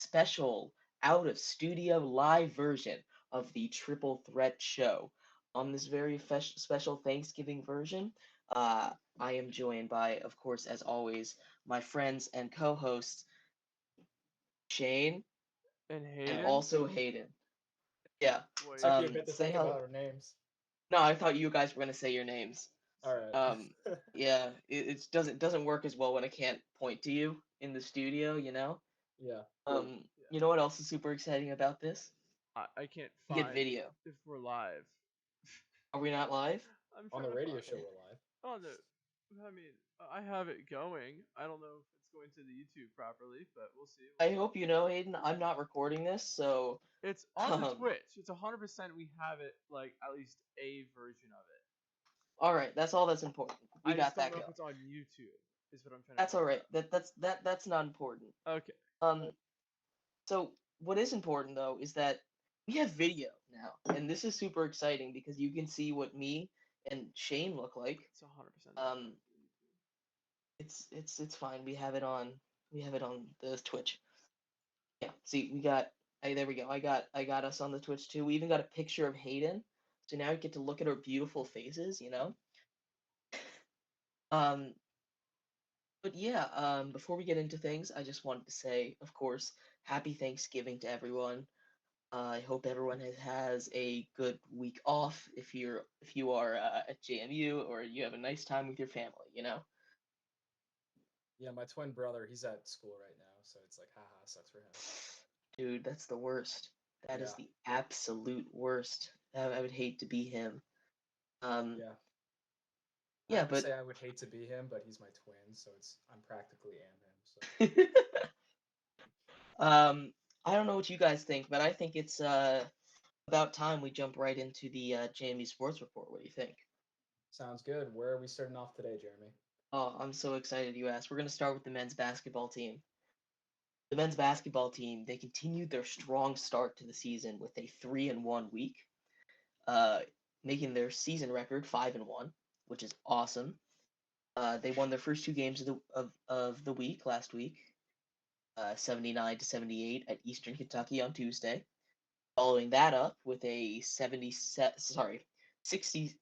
special out of studio live version of the Triple Threat Show. On this very special Thanksgiving version, I am joined by, of course, as always, my friends and co hosts, Shane And and Hayden? also Hayden. Yeah. Wait, Took you a bit to Say think about hello. our names. No, I thought you guys were going to say your names. All right. Um, yeah, it doesn't work as well when I can't point to you in the studio, you know? Yeah. You yeah. know what else is super exciting about this? I can't We get find video. if we're live. Are we not live? I'm On trying the to radio find. show, we're live. Oh no, I mean I have it going. I don't know if it's going to the YouTube properly, but we'll see. We'll I see. hope you know, Hayden, I'm not recording this, so It's on the um Twitch. It's 100%. We have it like at least a version of it. all right, that's all that's important. We I just got don't that know if going. it's on YouTube. Is what I'm trying to That's figure all right. That's not important. out. Okay. Um so what is important though is that we have video now, and this is super exciting because you can see what me and Shane look like. It's 100% not on Um YouTube. it's fine. We have it on the Twitch. Yeah, see, we got. Hey, there we go. I got us on the Twitch too. We even got a picture of Hayden, so now you get to look at our beautiful faces. Um, but yeah. Before we get into things, I just wanted to say, of course, Happy Thanksgiving to everyone. I hope everyone has a good week off. If you are at JMU or you have a nice time with your family. Yeah, my twin brother, he's at school right now, so it's like, haha, sucks for him. Dude, that's the worst. That is Yeah. the absolute worst. I would hate to be him. Um, Yeah. I yeah, have to but say I would hate to be him, but he's my twin, so I'm practically am him. So um, I don't know what you guys think, but I think it's about time we jump right into the JMU Sports Report. What do you think? sounds good. Where are we starting off today, Jeremy? Oh, I'm so excited you asked. We're going to start with the men's basketball team. The men's basketball team, they continued their strong start to the season with a 3-1 week, uh, making their season record 5-1, which is awesome. They won their first two games of the week last week, 79 to 78 at Eastern Kentucky on Tuesday. Following that up with a 60.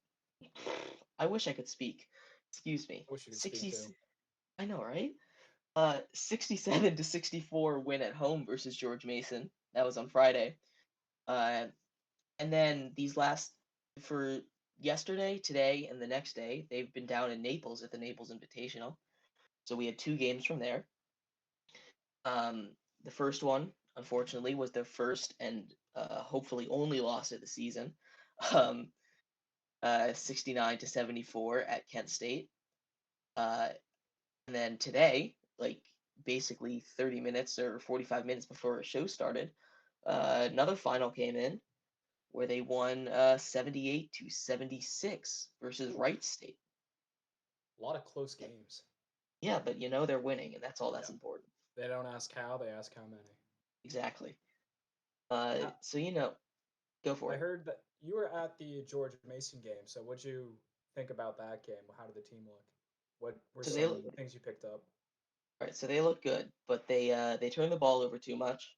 I wish I could speak. Excuse me. I wish you could speak 60. too. I know, right? 67 to 64 win at home versus George Mason. That was on Friday. Uh, and then these last for yesterday, today, and the next day, they've been down in Naples at the Naples Invitational. So we had two games from there. The first one, unfortunately, was their first and hopefully only loss of the season. Um, 69 to 74 at Kent State. Uh, and then today, like basically 30 minutes or 45 minutes before our show started, another final came in where they won 78 to 76 versus Ooh, Wright State. a lot of close games. Yeah, but they're winning, and that's all that's Yeah. important. They don't ask how, they ask how many. Exactly. Now, So go for I it. heard that you were at the George Mason game, so what'd you think about that game? How did the team look? What were So they some things you picked up? right, so they look good, but they turn the ball over too much,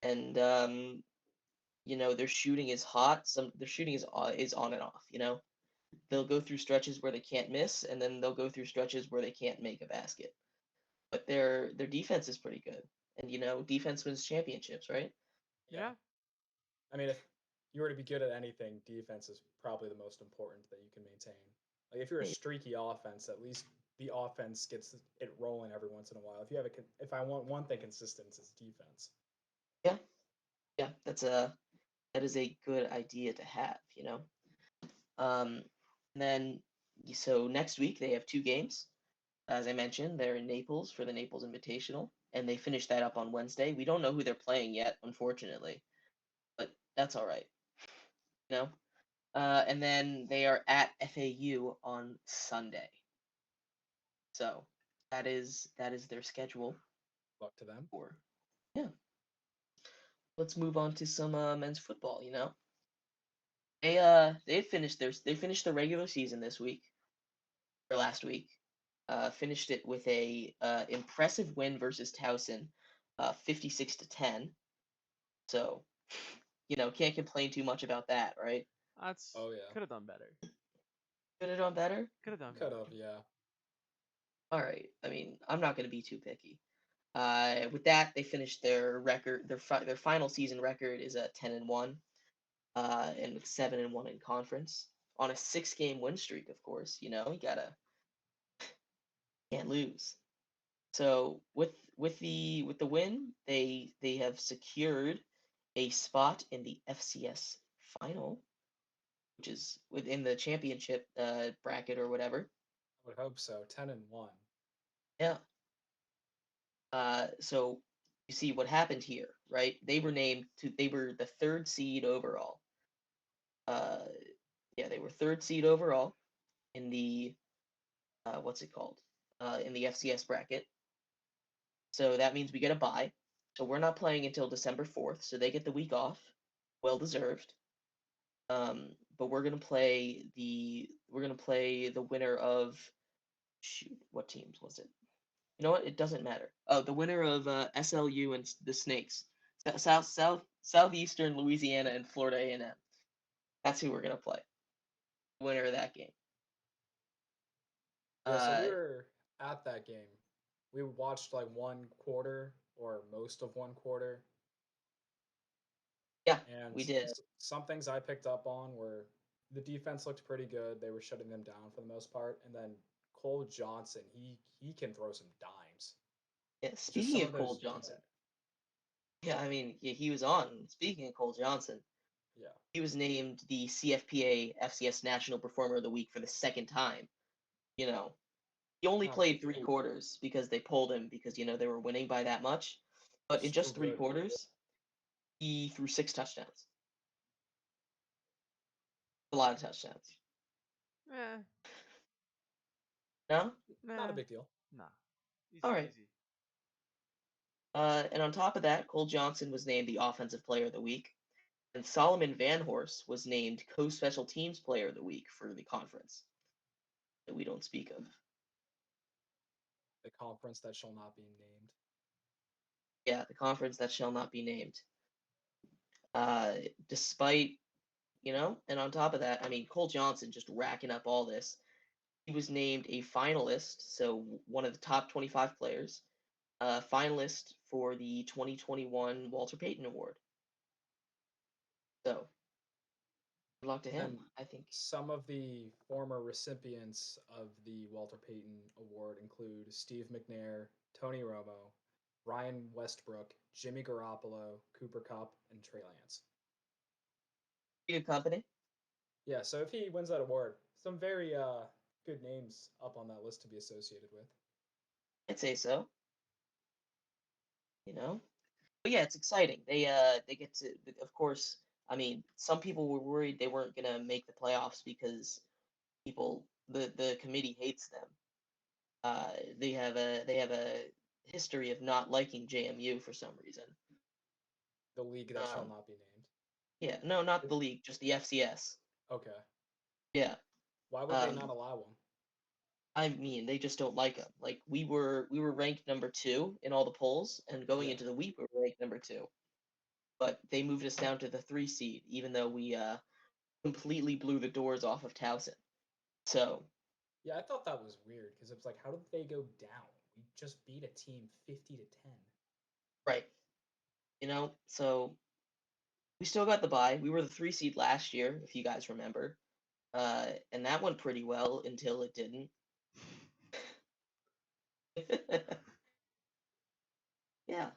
and their shooting is hot. Their shooting is on and off. They'll go through stretches where they can't miss, and then they'll go through stretches where they can't make a basket. But their defense is pretty good, and defense wins championships, right? Yeah. Yeah. I mean, if you were to be good at anything, defense is probably the most important that you can maintain. Like if you're a Hey, streaky offense, at least the offense gets it rolling every once in a while. If I want one thing consistent, it's defense. yeah, yeah, that is a good idea to have. And then so next week they have two games. As I mentioned, they're in Naples for the Naples Invitational, and they finish that up on Wednesday. We don't know who they're playing yet, unfortunately, but that's all right. You know. And then they are at FAU on Sunday. So that is their schedule Luck to them. for. Yeah. Let's move on to some men's football. They finished the regular season this week or last week. Finished it with a impressive win versus Towson, 56-10. So, can't complain too much about that, right? That's Oh yeah. could have done better. Could have done better. Could have done Could better. have, yeah. All right. I mean, I'm not going to be too picky. With that, they finished their record. Their final season record is a 10-1, and with 7-1 in conference on a 6-game win streak. Of course, you can't lose. So with the win, they have secured a spot in the FCS final, which is within the championship bracket or whatever. I would hope so. 10-1. Yeah. So you see what happened here, right? They were the third seed overall. Yeah, they were third seed overall in the what's it called? In the FCS bracket. So that means we get a bye. So we're not playing until December 4th, so they get the week off. Well deserved. But we're gonna play the winner of what teams was it? You know what? It doesn't matter. Oh, the winner of SLU and the Snakes, Southeastern Louisiana and Florida A&M. That's who we're gonna play. Winner of that game. Yeah, so we were at that game. We watched like one quarter or most of one quarter. Yeah, And we did. some things I picked up on were the defense looked pretty good. They were shutting them down for the most part. And then Cole Johnson, he can throw some dimes. Yeah, Just speaking some of of Cole those. Johnson. Yeah, I mean, he was on. Speaking of Cole Johnson, Yeah. he was named the CFPA FCS National Performer of the Week for the second time. He only Oh, played 3 quarters because they pulled him because they were winning by that much. But in just Still 3 good. quarters, he threw 6 touchdowns. A lot of touchdowns. Eh, No? Not a nah, big deal. nah. Easy All right. peasy. And on top of that, Cole Johnson was named the Offensive Player of the Week, and Solomon Van Horst was named Co-Special Teams Player of the Week for the conference that we don't speak of. The conference that shall not be named. Yeah, the conference that shall not be named. Despite, and on top of that, I mean, Cole Johnson just racking up all this. He was named a finalist, so one of the top 25 players, finalist for the 2021 Walter Payton Award. So, good luck to him, And I think. some of the former recipients of the Walter Payton Award include Steve McNair, Tony Romo, Ryan Westbrook, Jimmy Garoppolo, Cooper Kupp, and Trey Lance. Good company. Yeah, so if he wins that award, some very good names up on that list to be associated with. I'd say so. But yeah, it's exciting. They get to, of course. I mean, some people were worried they weren't gonna make the playoffs because the committee hates them. They have a history of not liking JMU for some reason. The league that shall not be named. Yeah, no, not the league, just the FCS. Okay. Yeah. Why would they not allow him? I mean, they just don't like them. Like we were ranked number 2 in all the polls, and going Yeah. into the week we were ranked number 2. But they moved us down to the 3 seed, even though we completely blew the doors off of Towson. So Yeah, I thought that was weird because it's like, how did they go down? We just beat a team 50-10. right, so we still got the bye. We were the 3 seed last year, if you guys remember, and that went pretty well until it didn't. Yeah,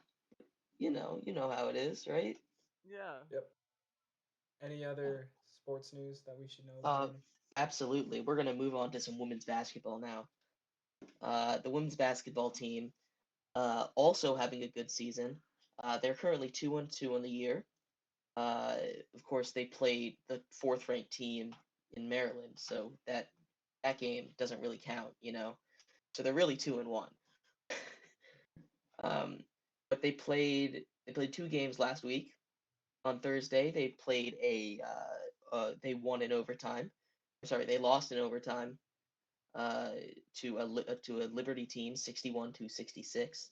you know how it is, right? Yeah. Yep. Any other sports news that we should know? Absolutely. We're gonna move on to some women's basketball now. The women's basketball team also having a good season. They're currently 2-2 on the year. Of course, they played the 4th-ranked team in Maryland, so that game doesn't really count, So they're really 2-1. But they played 2 games last week. On Thursday, they played they won in overtime. Sorry, they lost in overtime to a Liberty team, 61-66.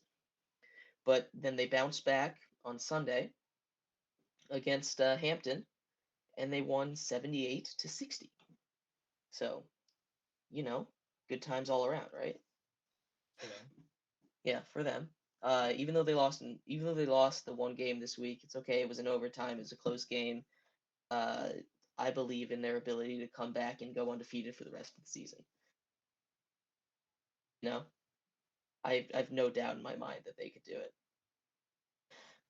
but then they bounced back on Sunday against Hampton, and they won 78-60. So, good times all around, right? For them. Yeah, for them. Even though they lost the one game this week, it's okay. It was an overtime. It was a close game. I believe in their ability to come back and go undefeated for the rest of the season. I've no doubt in my mind that they could do it.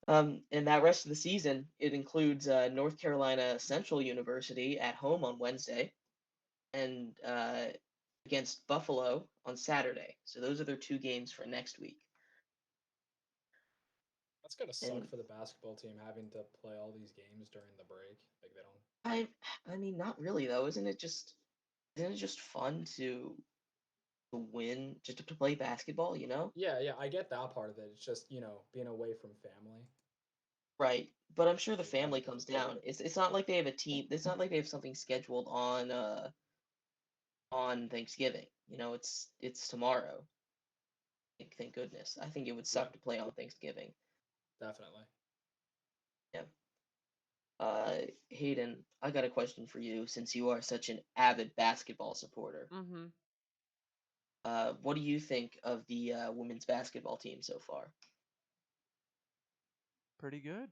And that rest of the season, it includes North Carolina Central University at home on Wednesday, and against Buffalo on Saturday. So those are their two games for next week. That's gonna suck And for the basketball team having to play all these games during the break. Like they don't. I mean, not really though. Isn't it just fun to win, just to play basketball? Yeah, I get that part of it. It's just being away from family. Right. But I'm sure the family comes down. It's not like they have a team. It's not like they have something scheduled on Thanksgiving. It's tomorrow. Thank goodness. I think it would suck to play on Thanksgiving. Definitely. Yeah. Hayden, I got a question for you since you are such an avid basketball supporter. Mm-hmm. What do you think of the women's basketball team so far? Pretty good.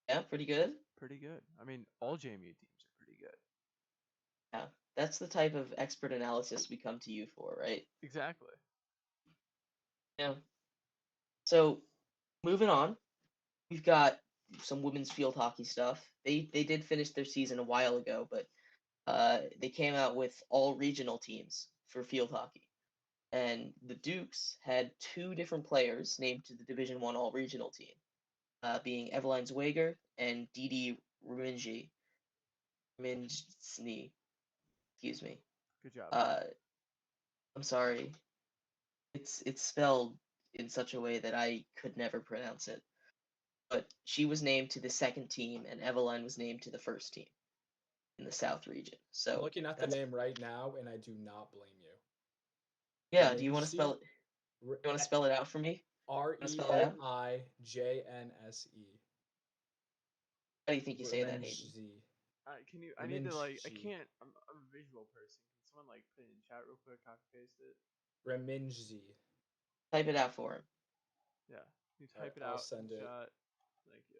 Yeah, pretty good. Pretty good. I mean, all JMU teams are pretty good. Yeah, that's the type of expert analysis we come to you for, right? Exactly. Yeah. So, moving on, we've got some women's field hockey stuff. They did finish their season a while ago, but they came out with all regional teams for field hockey. And the Dukes had two different players named to the Division One All Regional team, being Eveline Zweger and Didi Rminji. Excuse me. Good job. I'm sorry. It's spelled in such a way that I could never pronounce it. But she was named to the second team, and Eveline was named to the first team in the South region. So I'm looking at the name right now, and I do not blame you. yeah, do you want to spell it? You want to spell it out for me? Reminjnse. How do you think you say that, Hayden? Can you? I need to I can't. I'm a visual person. Can someone put it in chat real quick? Copy paste it. Reminjnse. Type it out for him. Yeah, you type it I'll out send in it. chat. Thank you.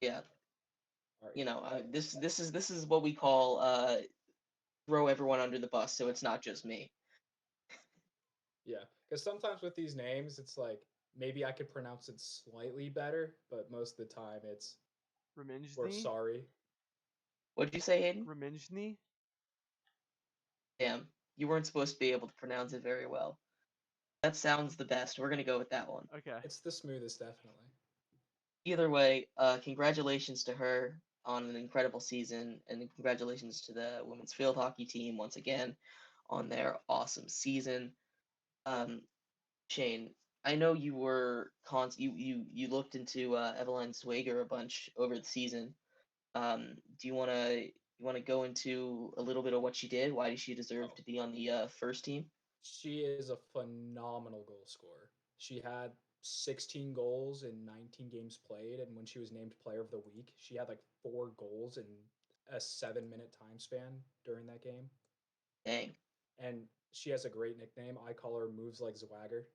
Yeah. This is what we call throw everyone under the bus, so it's not just me. Yeah, because sometimes with these names, it's like maybe I could pronounce it slightly better, but most of the time it's we're Reminjnse. sorry. What'd you say, Hayden? Reminjnse. Damn, you weren't supposed to be able to pronounce it very well. That sounds the best. We're gonna go with that one. Okay. It's the smoothest, definitely. Either way, congratulations to her on an incredible season, and congratulations to the women's field hockey team once again on their awesome season. Shane, I know you were you looked into Eveline Zweger a bunch over the season. Do you wanna go into a little bit of what she did? Why does she deserve to be on the first team? She is a phenomenal goal scorer. She had 16 goals in 19 games played, and when she was named Player of the Week, she had like 4 goals in a 7-minute time span during that game. Dang. And she has a great nickname. I call her Moves Like Swagger.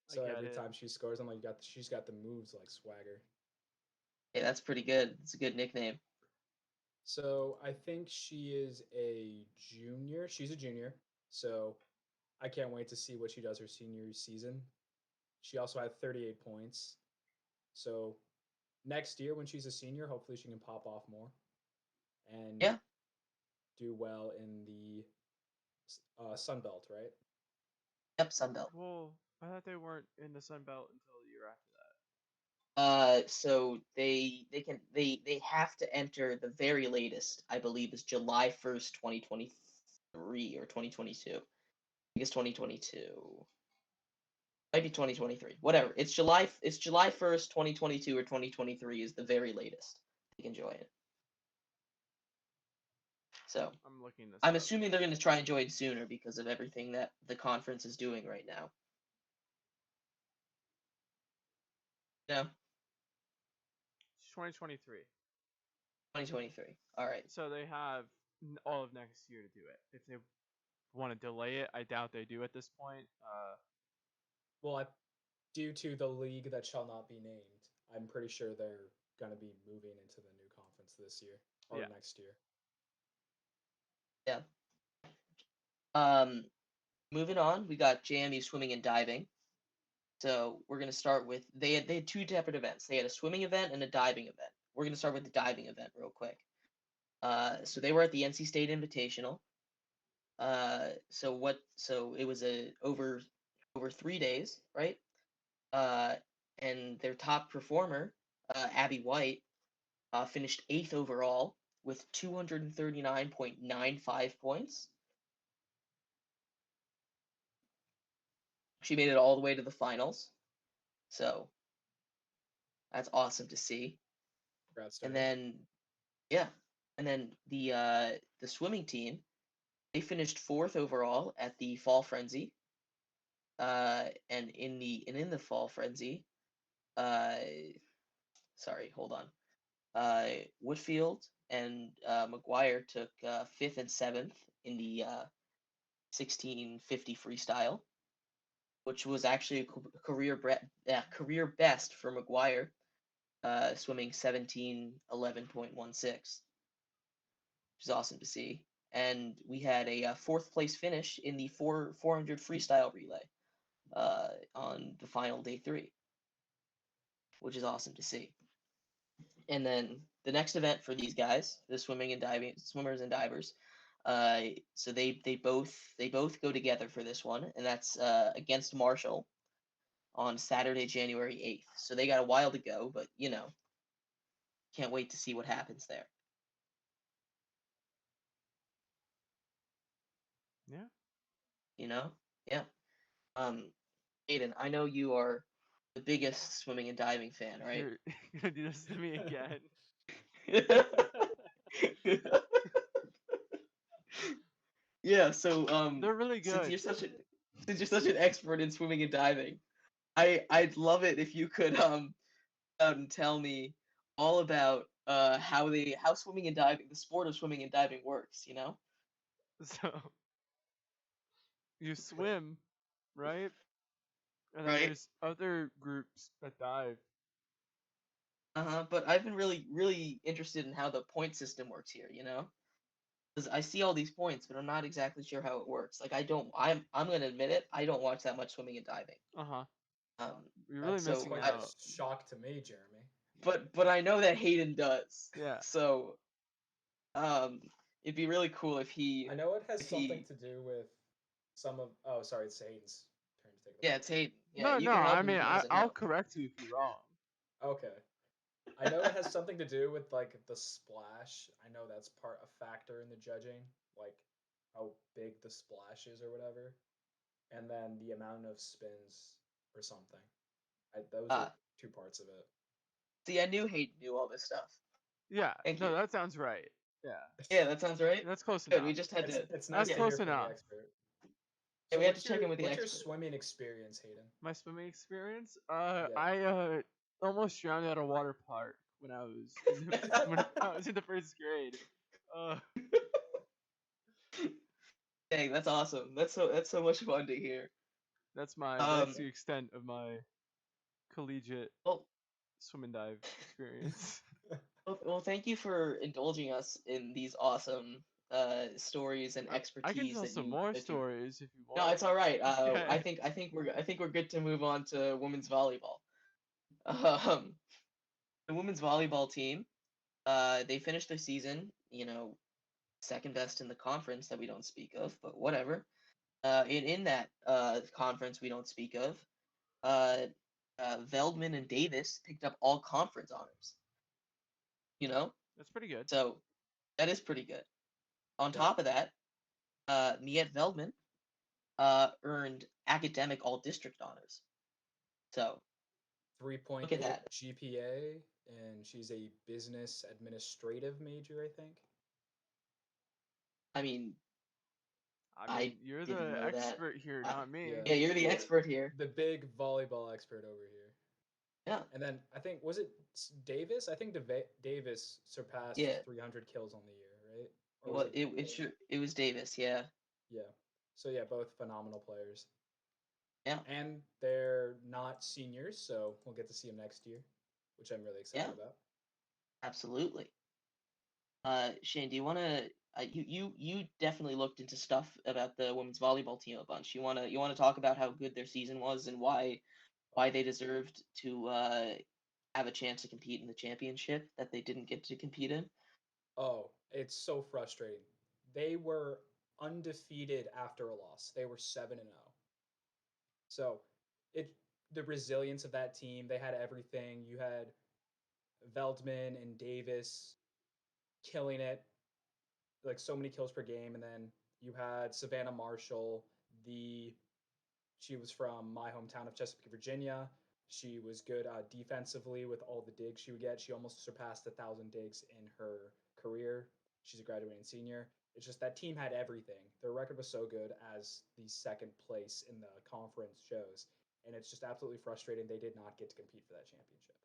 So every time she scores, I'm like, she's got the moves like Swagger. Yeah, that's pretty good. It's a good nickname. So I think she is a junior. She's a junior. So I can't wait to see what she does her senior season. She also had 38 points. So next year when she's a senior, hopefully she can pop off more and do well in the Sun Belt, right? Yep, Sun Belt. Well, I thought they weren't in the Sun Belt until the year after that. So they have to enter the very latest, I believe, is July 1st, 2023 or 2022. I think it's 2022. Might be 2023. Whatever. It's July 1st, 2022 or 2023 is the very latest. They can join it. So I'm assuming they're going to try and join sooner because of everything that the conference is doing right now. No, It's 2023. 2023. All right. So they have all of next year to do it. If they want to delay it, I doubt they do at this point. Well, due to the league that shall not be named, I'm pretty sure they're going to be moving into the new conference this year or Yeah. next year. Yeah. Moving on, we got JMU swimming and diving. So we're gonna start with they had 2 separate events. They had a swimming event and a diving event. We're gonna start with the diving event real quick. So they were at the NC State Invitational. So it was over 3 days, right? And their top performer, Abby White, finished 8th overall with 239.95 points. She made it all the way to the finals. So that's awesome to see. Congrats to And her. then yeah, and then the swimming team, they finished 4th overall at the Fall Frenzy. And in the Fall Frenzy, sorry, hold on. Whitfield and McGuire took 5th and 7th in the 1650 freestyle, which was actually a career best for McGuire, swimming 17:11.16, which is awesome to see. And we had a 4th place finish in the 400 freestyle relay on the final day 3, which is awesome to see. And then the next event for these guys, the swimmers and divers, so they both go together for this one, and that's against Marshall on Saturday, January 8th. So they got a while to go, but can't wait to see what happens there. Yeah. Yeah. Aiden, I know you are the biggest swimming and diving fan, right? You're gonna do this to me again. Yeah, so They're really since good. you're such an expert in swimming and diving, I'd love it if you could out and tell me all about how swimming and diving, the sport of swimming and diving works, So you swim, right? And then Right? there's other groups that dive. But I've been really, really interested in how the point system works here, because I see all these points, but I'm not exactly sure how it works. Like I'm gonna admit it, I don't watch that much swimming and diving. Uh-huh. You're really That's missing quite I, a out. shock to me, Jeremy. but I know that Hayden does. Yeah. So it'd be really cool if he I know it has if something he to do with some of. Oh, sorry, it's Hayden's turn to take the yeah, ball. it's Hayden. Yeah, No, you no. can help I him mean, if he doesn't I'll know. correct you if you're wrong. Okay. I know it has something to do with like the splash. I know that's a factor in the judging, like how big the splash is or whatever, and then the amount of spins or something. Those are 2 parts of it. See, I knew Hayden knew all this stuff. Yeah. Thank No, you. that sounds right. Yeah. Yeah, that sounds right. That's close Good. enough. We just had to. It's nice That's to hear close from the enough. expert. Yeah, So we had to check in with the what's your expert. swimming experience, Hayden? My swimming experience? Yeah. I almost drowned at a water park when I was when I was in the 1st grade. Dang, that's awesome. That's so much fun to hear. That's the extent of my collegiate Well, swim and dive experience. well, thank you for indulging us in these awesome stories and expertise. I can tell some more stories if you want. No, it's all right. Okay. I think we're good to move on to women's volleyball. The women's volleyball team, they finished their season, second best in the conference that we don't speak of, but whatever. In that conference we don't speak of, Veldman and Davis picked up all conference honors. That's pretty good. So that is pretty good. On top of that, Miette Veldman earned academic all district honors. So 3.8 look at that. GPA, and she's a business administrative major, I think. I mean, you're didn't the know that. expert here, not me. Yeah, you're the expert here. The big volleyball expert over here. Yeah. And then I think was it Davis? I think Davis surpassed Yeah. 300 kills on the year, right? Or Well, it was Davis. Yeah. Yeah. So yeah, both phenomenal players. Yeah. And they're not seniors, so we'll get to see them next year, which I'm really excited about. Absolutely. Shane, do you want to? You definitely looked into stuff about the women's volleyball team a bunch. You want to talk about how good their season was and why they deserved to have a chance to compete in the championship that they didn't get to compete in? Oh, it's so frustrating. They were undefeated after a loss. They were 7-0. So, it the resilience of that team, they had everything. You had Veldman and Davis killing it, like so many kills per game, and then you had Savannah Marshall, the she was from my hometown of Chesapeake, Virginia. She was good defensively with all the digs she would get. She almost surpassed 1,000 digs in her career. She's a graduating senior. It's just that team had everything. Their record was so good as the second place in the conference shows. And it's just absolutely frustrating they did not get to compete for that championship.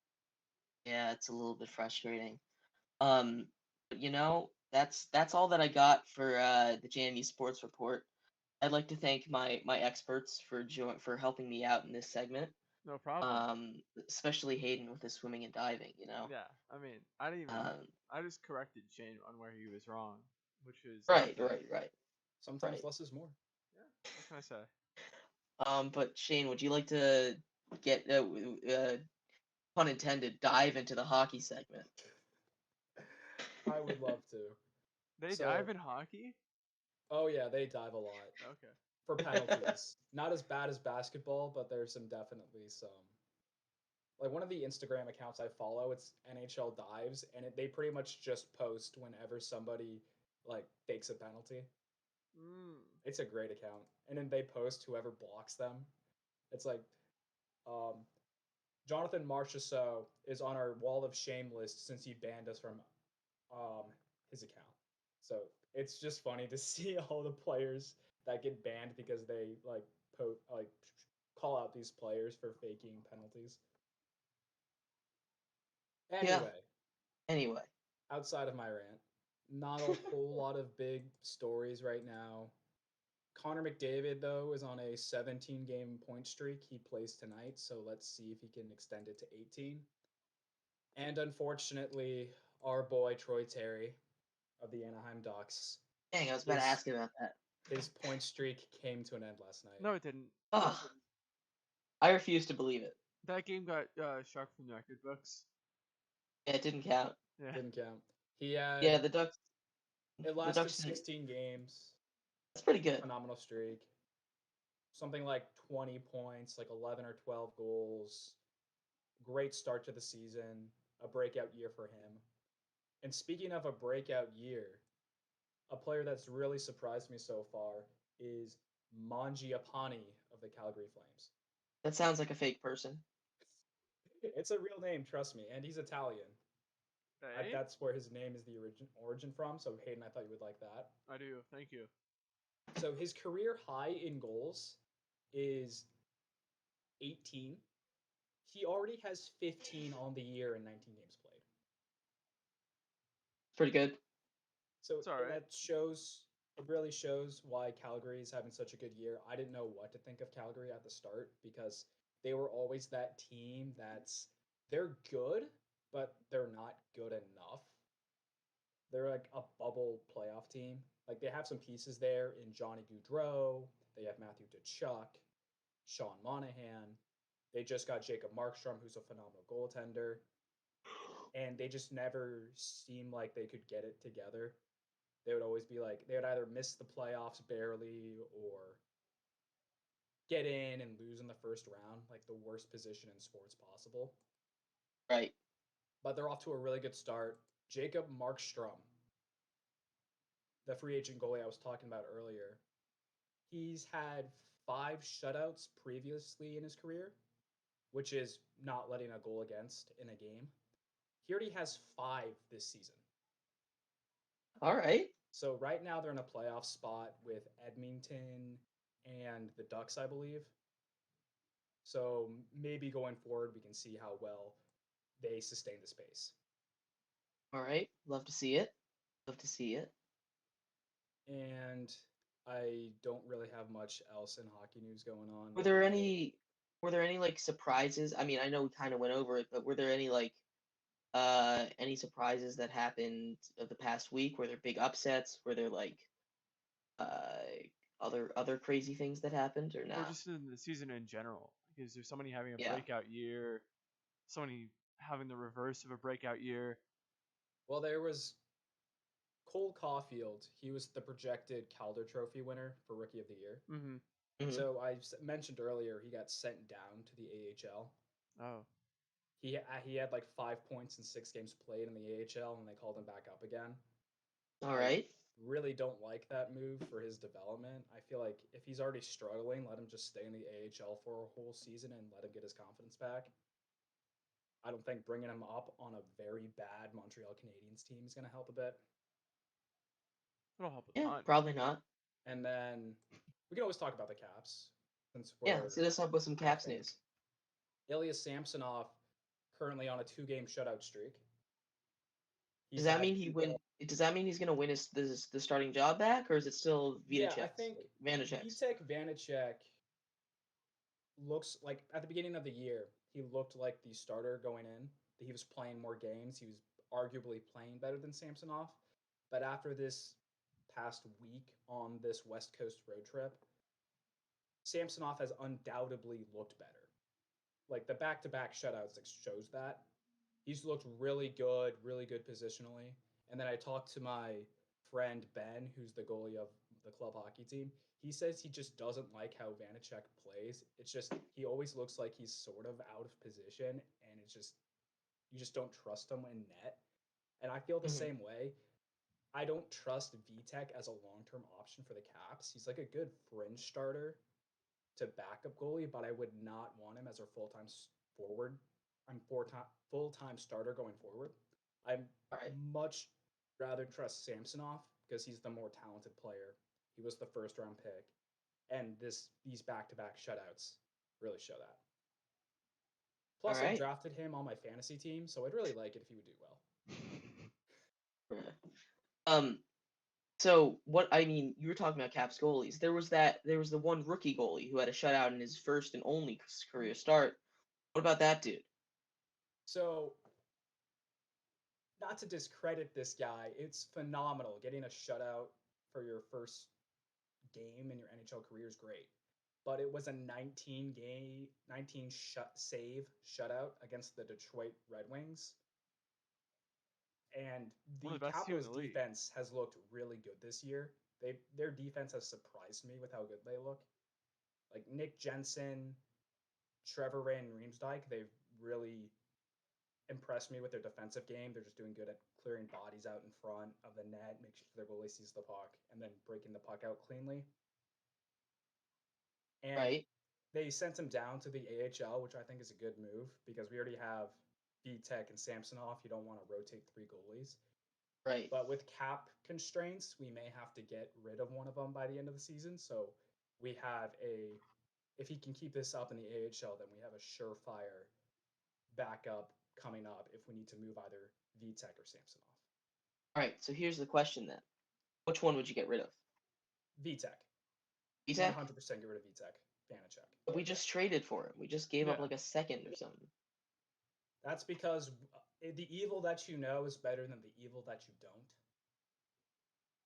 Yeah, it's a little bit frustrating. But that's all that I got for the JMU Sports Report. I'd like to thank my experts for helping me out in this segment. No problem. Especially Hayden with his swimming and diving. Yeah, I mean, I didn't even. Um, I just corrected Shane on where he was wrong, which is right, nothing. right. Sometimes less is more. Yeah, what can I say? But Shane, would you like to get pun intended dive into the hockey segment? I would love to. They dive in hockey? Oh yeah, they dive a lot. Okay. For penalties. Not as bad as basketball, but there's definitely some. Like one of the Instagram accounts I follow, it's NHL Dives, and they pretty much just post whenever somebody like fakes a penalty. It's a great account, and then they post whoever blocks them. It's like, um, Jonathan Marchessault is on our wall of shame list since he banned us from um, his account. So it's just funny to see all the players that get banned because they call out these players for faking penalties. Yeah. Anyway, Anyway, outside of my rant, not a whole lot of big stories right now. Connor McDavid, though, is on a 17-game point streak. He plays tonight, so let's see if he can extend it to 18. And unfortunately, our boy Troy Terry of the Anaheim Ducks. dang, I was about to ask you about that. His point streak came to an end last night. No, it didn't. Ugh. I refuse to believe it. That game got struck from the record books. Yeah, it didn't count. Yeah. Didn't count. He had. Yeah, the Ducks. It lasted 16 games. That's pretty good. Phenomenal streak. Something like 20 points, like 11 or 12 goals. Great start to the season. A breakout year for him. And speaking of a breakout year, a player that's really surprised me so far is Mangiapane of the Calgary Flames. That sounds like a fake person. It's a real name, trust me, and he's Italian. Hey? That's where his name is the origin from, so Hayden, I thought you would like that. I do, thank you. So his career high in goals is 18. He already has 15 on the year in 19 games played. Pretty good. So that shows, it really shows why Calgary is having such a good year. I didn't know what to think of Calgary at the start because they were always that team they're good, but they're not good enough. They're like a bubble playoff team. Like they have some pieces there in Johnny Gaudreau. They have Matthew Tkachuk, Sean Monahan. They just got Jacob Markstrom, who's a phenomenal goaltender. And they just never seem like they could get it together. They would always be like, they would either miss the playoffs barely or get in and lose in the first round, like the worst position in sports possible. Right. But they're off to a really good start. Jacob Markstrom, the free agent goalie I was talking about earlier, he's had 5 shutouts previously in his career, which is not letting a goal against in a game. He already has 5 this season. All right. So right now they're in a playoff spot with Edmonton and the Ducks, I believe. So maybe going forward, we can see how well they sustain this pace. All right. Love to see it. Love to see it. And I don't really have much else in hockey news going on. Were there any like surprises? I mean, I know we kind of went over it, but were there any surprises that happened of the past week? Were there big upsets? Were there like uh other crazy things that happened or Or not? just in the season in general. Is there somebody having a Yeah. breakout year? Somebody having the reverse of a breakout year? Well, there was Cole Caulfield. He was the projected Calder Trophy winner for Rookie of the Year. Mm-hmm. Mhm. So I mentioned earlier he got sent down to the AHL. Oh. He had like 5 points in 6 games played in the AHL, and they called him back up again. All right. Really don't like that move for his development. I feel like if he's already struggling, let him just stay in the AHL for a whole season and let him get his confidence back. I don't think bringing him up on a very bad Montreal Canadiens team is going to help a bit. It'll help a Yeah, ton. probably not. And then we can always talk about the Caps since we're Yeah, let's hit us up with some Caps fans. news. Ilya Samsonov currently on a 2-game shutout streak. Does that mean he's gonna win the starting job back, or is it still Vitacek? Yeah, I think Vanacek's. Vitek Vanacek looks like at the beginning of the year, he looked like the starter going in. He was playing more games. He was arguably playing better than Samsonov. But after this past week on this West Coast road trip, Samsonov has undoubtedly looked better. Like the back-to-back shutouts shows that. He's looked really good positionally. And then I talked to my friend Ben, who's the goalie of the club hockey team. He says he just doesn't like how Vanacek plays. It's just he always looks like he's sort of out of position, and it's just you just don't trust him in net. And I feel the same way. I don't trust Vitek as a long-term option for the Caps. He's like a good fringe starter to backup goalie, but I would not want him as our full-time forward. I'm full-time starter going forward. I'm much rather trust Samsonov because he's the more talented player. He was the first-round pick, and these back-to-back shutouts really show that. Plus, I drafted him on my fantasy team, so I'd really like it if he would do well. So what I mean, you were talking about Caps goalies. There was the one rookie goalie who had a shutout in his first and only career start. What about that dude? So, not to discredit this guy, it's phenomenal. Getting a shutout for your first game in your NHL career is great. But it was a 19 save shutout against the Detroit Red Wings. And the Capitals defense has looked really good this year. Their defense has surprised me with how good they look. Like Nick Jensen, Trevor Van Riemsdyk, they've really impressed me with their defensive game. They're just doing good at clearing bodies out in front of the net, making sure their goalie sees the puck, and then breaking the puck out cleanly. And they sent him down to the AHL, which I think is a good move because we already have Vitek and Samsonov. You don't want to rotate 3 goalies. Right. But with cap constraints, we may have to get rid of one of them by the end of the season. So we have if he can keep this up in the AHL, then we have a surefire backup coming up if we need to move either Vitek or Samsonov. All right, so here's the question then. Which one would you get rid of? Vitek. Vitek? 100% get rid of Vitek. Vanacek. But we just traded for him. We just gave up like a second or something. That's because the evil that you know is better than the evil that you don't.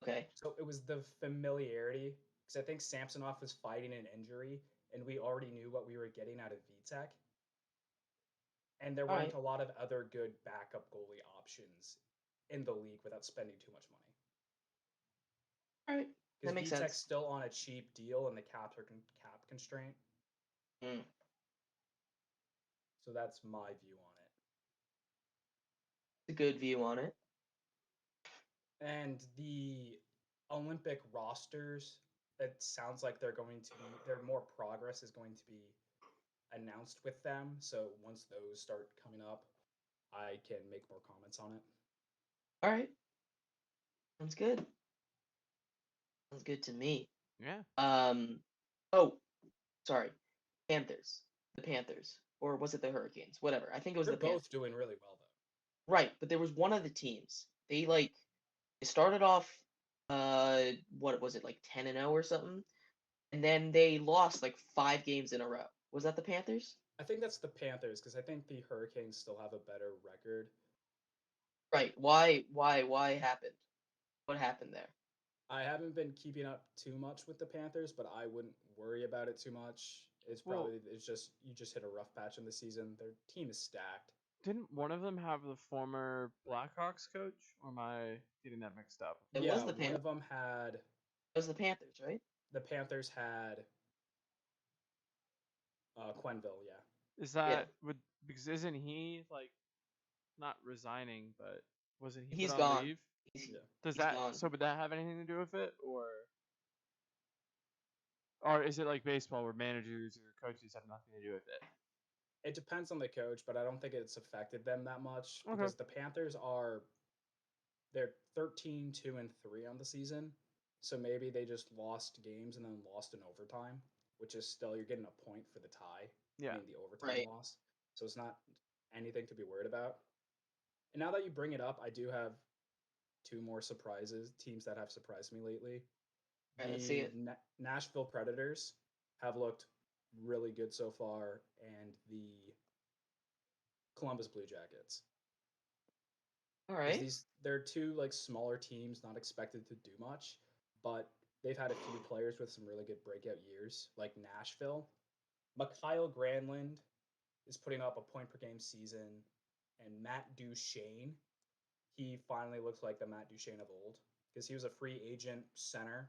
Okay. So it was the familiarity, because I think Samsonov was fighting an injury, and we already knew what we were getting out of Vitek. And there weren't a lot of other good backup goalie options in the league without spending too much money. All right, that makes sense. Vitek's still on a cheap deal, and the Caps are cap constraint. So that's my view on it. It's a good view on it. And the Olympic rosters, it sounds like their more progress is going to be announced with them. So once those start coming up, I can make more comments on it. All right. Sounds good. Sounds good to me. Yeah. Oh, sorry. Panthers. the Panthers, or was it the Hurricanes? Whatever. I think it was They're the Panthers. both doing really well though. Right, but there was one of the teams. They started off what was it, like 10-0 or something? And then they lost like 5 games in a row. Was that the Panthers? I think that's the Panthers because I think the Hurricanes still have a better record. Right. Why happened? What happened there? I haven't been keeping up too much with the Panthers, but I wouldn't worry about it too much. It's probably it's just you just hit a rough patch in the season. Their team is stacked. Didn't one of them have the former Blackhawks coach? Or am I getting that mixed up? It yeah, was the one of them had. It was the Panthers, right? The Panthers had Quenneville, yeah. Is that because isn't he like not resigning, but wasn't he He's put on gone. leave? Yeah. Does He's that gone. so would that have anything to do with it, or is it like baseball where managers or coaches have nothing to do with it? It depends on the coach, but I don't think it's affected them that much Okay. because the Panthers they're 13-2-3 on the season. So maybe they just lost games and then lost in overtime, which is still you're getting a point for the tie. Yeah. I mean the overtime loss. So it's not anything to be worried about. And now that you bring it up, I do have 2 more teams that have surprised me lately. Right, let's see it. Nashville Predators have looked really good so far, and the Columbus Blue Jackets. All right. They're 2 like smaller teams, not expected to do much, but they've had a few players with some really good breakout years, like Nashville. Mikael Granlund is putting up a point per game season, and Matt Duchene, he finally looks like the Matt Duchene of old because he was a free agent center,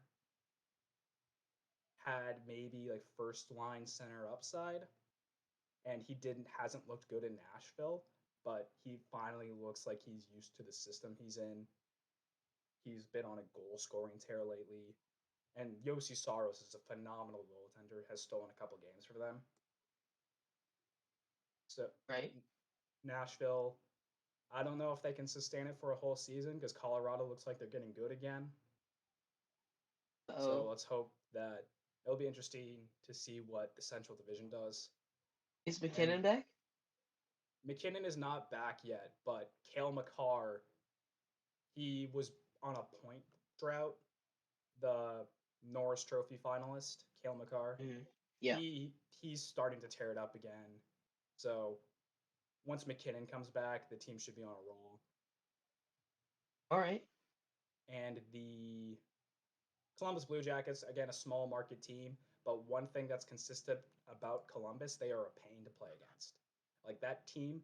had maybe like first line center upside, and he hasn't looked good in Nashville, but he finally looks like he's used to the system he's in. He's been on a goal scoring tear lately, and Yossi Saros is a phenomenal goaltender, has stolen a couple games for them. So Right. Nashville, I don't know if they can sustain it for a whole season because Colorado looks like they're getting good again. So let's hope that it'll be interesting to see what the Central Division does. Is McKinnon back? McKinnon is not back yet, but Cale Makar, he was on a point drought. The Norris Trophy finalist, Cale Makar. Mm-hmm. Yeah. He's starting to tear it up again. So once McKinnon comes back, the team should be on a roll. All right. And the Columbus Blue Jackets, again, a small market team, but one thing that's consistent about Columbus, they are a pain to play against. Like, that team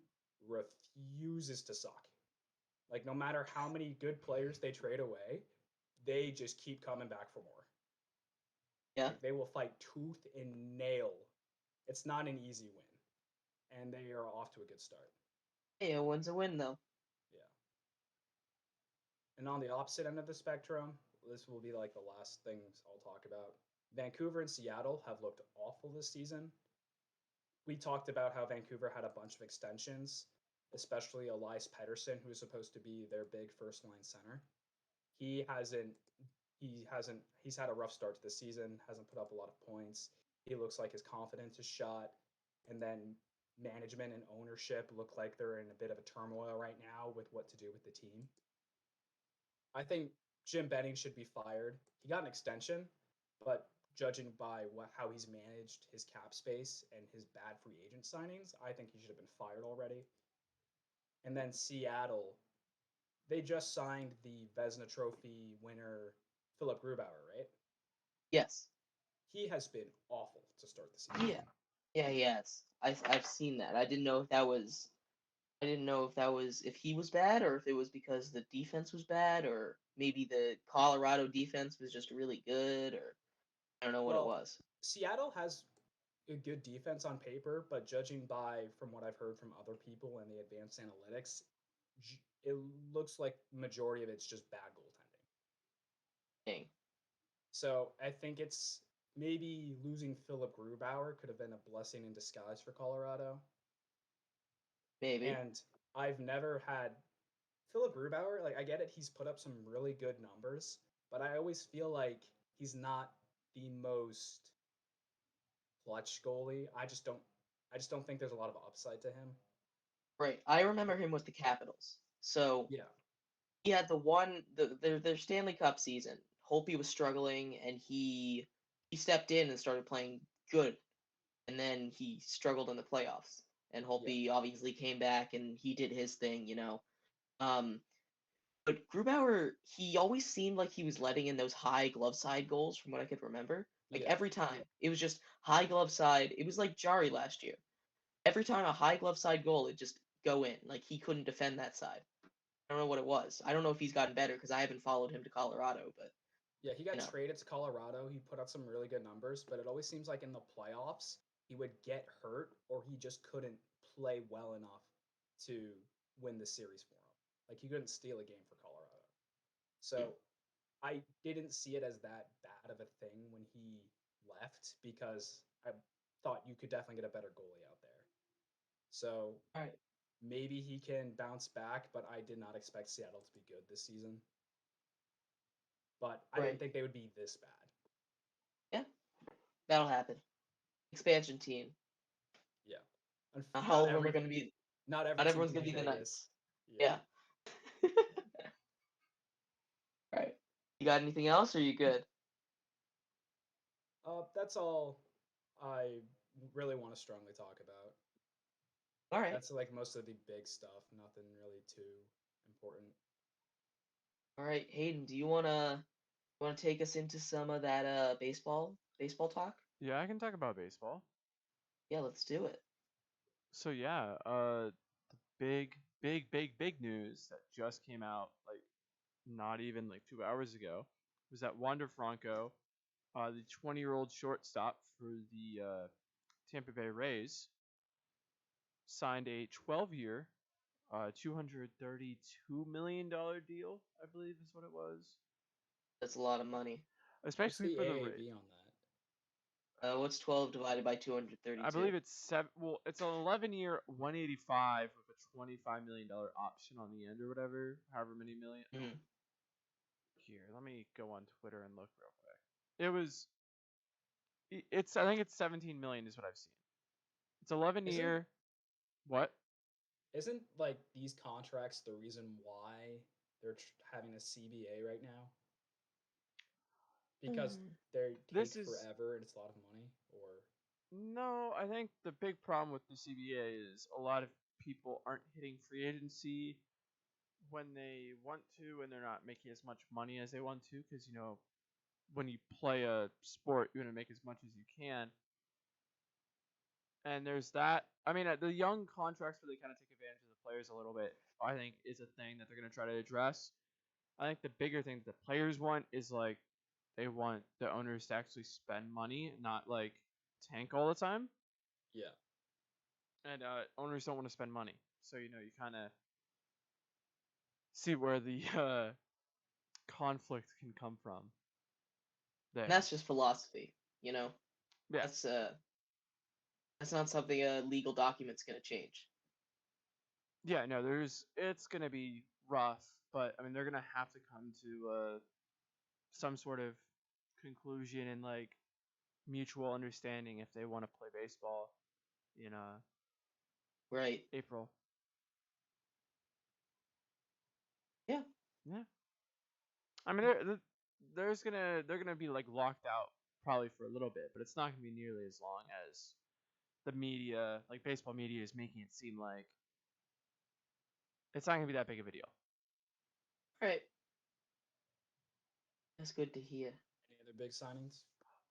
refuses to suck. Like, no matter how many good players they trade away, they just keep coming back for more. Yeah. Like, they will fight tooth and nail. It's not an easy win. And they are off to a good start. Hey, a win's a win, though. Yeah. And on the opposite end of the spectrum, this will be like the last things I'll talk about. Vancouver and Seattle have looked awful this season. We talked about how Vancouver had a bunch of extensions, especially Elias Pettersson, who is supposed to be their big first line center. He's had a rough start to the season, hasn't put up a lot of points. He looks like his confidence is shot. And then management and ownership look like they're in a bit of a turmoil right now with what to do with the team. I think Jim Benning should be fired. He got an extension, but judging by how he's managed his cap space and his bad free agent signings, I think he should have been fired already. And then Seattle, they just signed the Vezina Trophy winner, Philip Grubauer, right? Yes. He has been awful to start the season. Yeah. Yeah, yes. I've seen that. I didn't know if that was if he was bad or if it was because the defense was bad or maybe the Colorado defense was just really good or I don't know what it was. Seattle has a good defense on paper, but judging from what I've heard from other people and the advanced analytics, it looks like majority of it's just bad goaltending. Dang. So I think it's maybe losing Philip Grubauer could have been a blessing in disguise for Colorado. Maybe. And I've never had Philip Grubauer, like I get it, he's put up some really good numbers, but I always feel like he's not the most clutch goalie. I just don't I just don't think there's a lot of upside to him. Right. I remember him with the Capitals. So Yeah. he had their Stanley Cup season. Holtby was struggling, and he stepped in and started playing good, and then he struggled in the playoffs. And Holtby obviously came back, and he did his thing, you know. But Grubauer, he always seemed like he was letting in those high glove side goals, from what I could remember. Like every time, it was just high glove side. It was like Jari last year. Every time a high glove side goal, it just go in. Like he couldn't defend that side. I don't know what it was. I don't know if he's gotten better because I haven't followed him to Colorado, but yeah, he got traded to Colorado. He put up some really good numbers, but it always seems like in the playoffs he would get hurt or he just couldn't play well enough to win the series for him. Like he couldn't steal a game for Colorado. So I didn't see it as that bad of a thing when he left because I thought you could definitely get a better goalie out there. So maybe he can bounce back, but I did not expect Seattle to be good this season. But I didn't think they would be this bad. Yeah, that'll happen. Expansion team. Yeah. Not all of them are going to be. Not everyone's going to be the Knights. Yeah. All right. You got anything else, or are you good? That's all I really want to strongly talk about. All right. That's like most of the big stuff. Nothing really too important. All right, Hayden, do you wanna take us into some of that baseball talk? Yeah, I can talk about baseball. Yeah, let's do it. So yeah, the big news that just came out like not even like 2 hours ago was that Wander Franco, the 20-year-old shortstop for the Tampa Bay Rays, signed a 12-year, $232 million deal, I believe is what it was. That's a lot of money. Especially What's the for the AAV Rays. on that? What's 12 divided by 232? I believe it's seven. Well, it's an 11-year, 185 with a $25 million option on the end or whatever, however many million. Mm-hmm. Here, let me go on Twitter and look real quick. It was. It's. I think it's 17 million is what I've seen. It's 11-year. What? Isn't like these contracts the reason why they're having a CBA right now? Because they take forever and it's a lot of money, or no? I think the big problem with the CBA is a lot of people aren't hitting free agency when they want to, and they're not making as much money as they want to, because when you play a sport, you want to make as much as you can. And there's that. I mean, the young contracts where they kind of take advantage of the players a little bit, I think, is a thing that they're going to try to address. I think the bigger thing that the players want is like they want the owners to actually spend money, not like tank all the time. Yeah. And owners don't want to spend money, so you kind of see where the conflict can come from. There. And that's just philosophy, Yeah. That's not something a legal document's gonna change. Yeah, no, it's gonna be rough, but I mean they're gonna have to come to some sort of conclusion and like mutual understanding if they want to play baseball in right April. Yeah. I mean they're gonna be like locked out probably for a little bit, but it's not gonna be nearly as long as the media, like baseball media, is making it seem like. It's not gonna be that big of a deal. Right. That's good to hear. Any other big signings?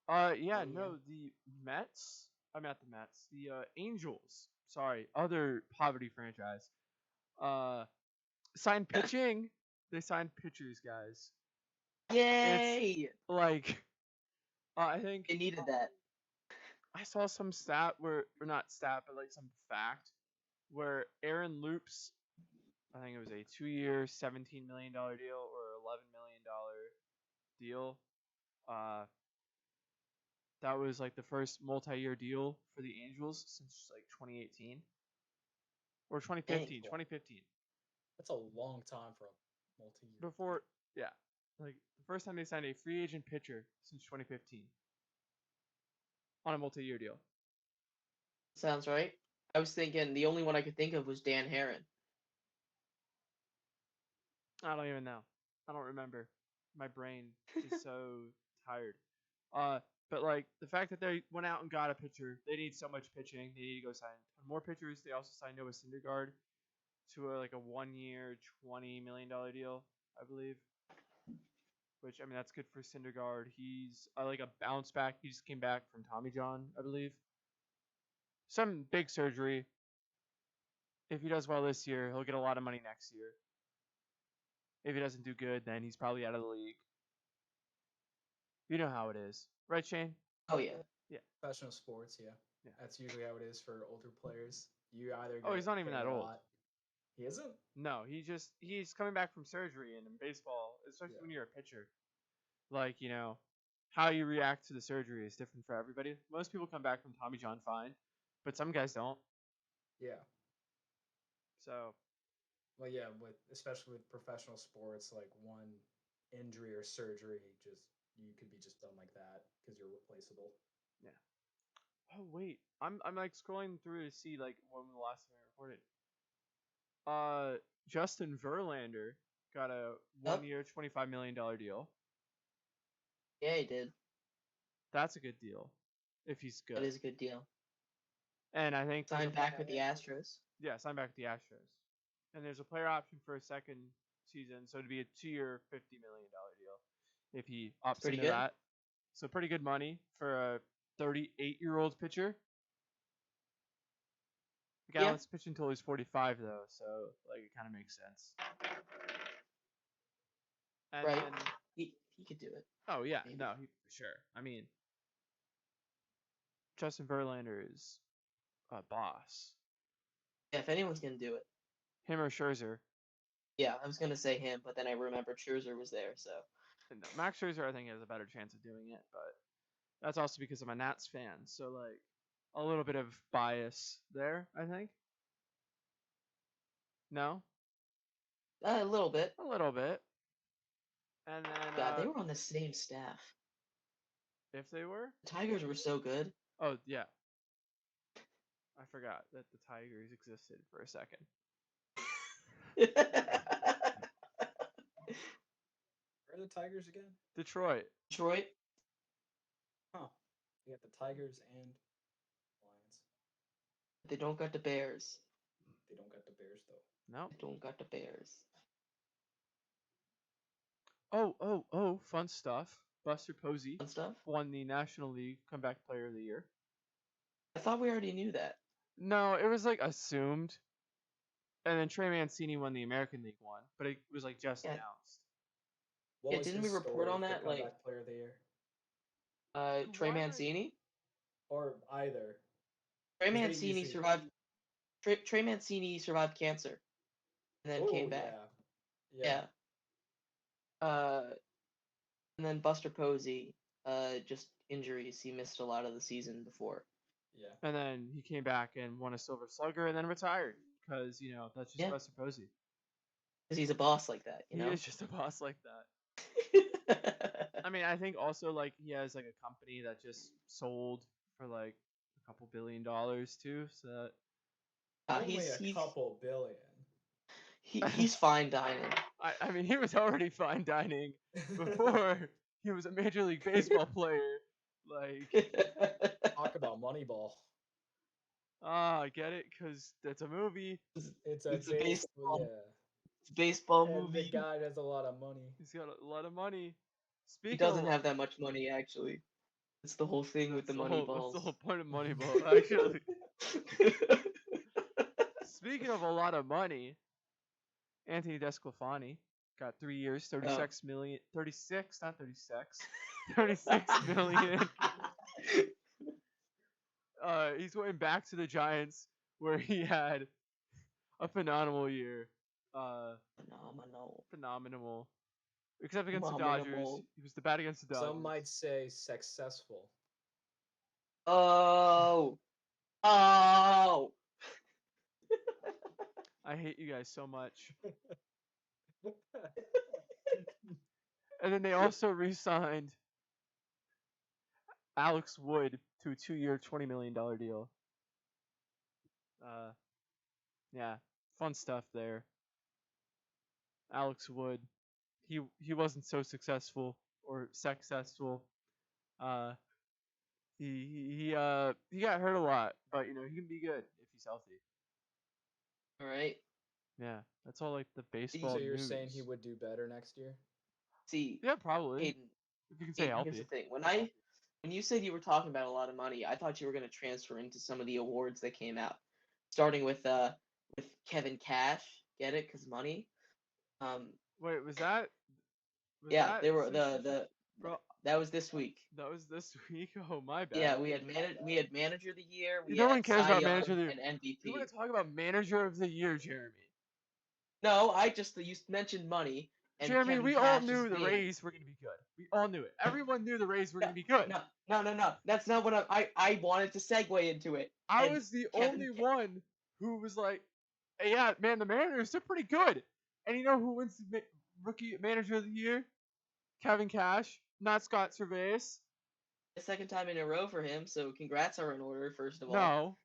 The Mets. I'm at the Mets. The Angels. Sorry, other poverty franchise. Signed pitching. They signed pitchers, guys. Yay! It's like, I think they needed that. I saw some stat or not stat, but like some fact where Aaron Loops, I think it was a 2-year, $17 million deal or $11 million deal. That was like the first multi-year deal for the Angels since like 2018 or 2015. Dang. 2015. That's a long time for a multi-year. Before, yeah, like the first time they signed a free agent pitcher since 2015 on a multi-year deal. Sounds right. I was thinking the only one I could think of was Dan Heron. I don't even know. I don't remember. My brain is so tired. But like the fact that they went out and got a pitcher, they need so much pitching. They need to go sign more pitchers. They also signed Noah Syndergaard to like a 1-year, $20 million deal, I believe. Which I mean, that's good for Syndergaard. He's like a bounce back. He just came back from Tommy John, I believe. Some big surgery. If he does well this year, he'll get a lot of money next year. If he doesn't do good, then he's probably out of the league. You know how it is, right, Shane? Oh yeah. Yeah. Professional sports, yeah. Yeah. That's usually how it is for older players. You either Oh, he's get not even paid that a old. lot- He isn't? No, he's coming back from surgery, and in baseball, especially Yeah. when you're a pitcher, like how you react to the surgery is different for everybody. Most people come back from Tommy John fine, but some guys don't. Yeah. So Well, yeah, especially with professional sports, like one injury or surgery, you could be just done like that because you're replaceable. yeah. Oh wait, I'm like scrolling through to see like when the last time I recorded. Justin Verlander got a 1-year, $25 million deal. Yeah, he did. That's a good deal, if he's good. That is a good deal. And I think Signed back with the Astros. Yeah, signed back with the Astros. And there's a player option for a second season, so it'd be a 2-year, $50 million deal if he opts pretty into good. that. So pretty good money for a 38-year-old pitcher. The guy Yeah. wants to pitch until he's 45, though, so like it kind of makes sense. And Right. then, He could do it. oh yeah, Maybe. no, for sure. I mean, Justin Verlander is a boss. Yeah, if anyone's gonna do it. Him or Scherzer. Yeah, I was gonna say him, but then I remembered Scherzer was there, so. And Max Scherzer, I think, has a better chance of doing it, but that's also because I'm a Nats fan, so like a little bit of bias there, I think. No, A little bit. a little bit. And then God, they were on the same staff. if they were, The Tigers were so good. oh yeah, I forgot that the Tigers existed for a second. Where are the Tigers again? Detroit. Detroit. Huh. You got the Tigers and Lions. They don't got the Bears. They don't got the Bears though. No. They don't got the Bears. Oh, fun stuff. Buster Posey Fun stuff. won the National League Comeback Player of the Year. I thought we already knew that. No, it was like assumed. And then Trey Mancini won the American League one, but it was like just Yeah. announced. What Yeah, was didn't his we report story on for that, like- comeback player of the year? Trey Why? Mancini. Or either. Trey 'Cause they Mancini usually- survived. Trey Mancini survived cancer, and then came Oh, back. Yeah. And then Buster Posey, just injuries. He missed a lot of the season before. Yeah. And then he came back and won a Silver Slugger and then retired because, that's just Yeah. Buster Posey. Because he's a boss like that, you He know. is just a boss like that. I mean, I think also like he has like a company that just sold for like a couple $1 billion too. So that, Only he's a couple billion. he's fine dining. I mean, he was already fine dining before he was a Major League Baseball player. Like, Talk about Moneyball. I get it because that's a movie. It's a baseball. yeah. It's a baseball And movie. the guy has a lot of money. He's got a lot of money. He doesn't have that much money, actually. It's the whole thing with the money balls. That's the whole point of Moneyball, actually. Speaking of a lot of money, Anthony DeSclafani got 3 years, 36 million, 36, not 36, 36 million. He's going back to the Giants where he had a phenomenal year. Phenomenal. Except against the Dodgers. Phenomenal. He was the bat against the Dodgers. Some might say successful. Oh. I hate you guys so much. And then they also re-signed Alex Wood to a 2-year, $20 million deal. Yeah, fun stuff there. Alex Wood, he wasn't so successful or successful. Uh, he got hurt a lot, but you know he can be good if he's healthy. All right. Yeah, that's all like the baseball So you're news. saying he would do better next year? See, Yeah, probably. Hayden, If you can stay Hayden, here's the healthy. thing. When you said you were talking about a lot of money, I thought you were going to transfer into some of the awards that came out, starting with Kevin Cash. Get it? Cause money. Wait, was that Yeah, they were this bro? that was this week. That was this week. Oh my bad. Yeah, we had manager of the year, we No one had cares Cy about Young manager of the year. and You MVP. want to talk about manager of the year, Jeremy? No, you mentioned money. And Jeremy, Kevin we all Cash knew is the being- Rays were gonna be good. We all knew it. Everyone knew the Rays were gonna be good. No. That's not what I wanted to segue into it. I And was the Kevin only Ca- one who was like, hey, yeah, man, the Mariners, they're pretty good. And you know who wins the rookie manager of the year? Kevin Cash, not Scott Servais. The second time in a row for him, so congrats are in order, first of all. No.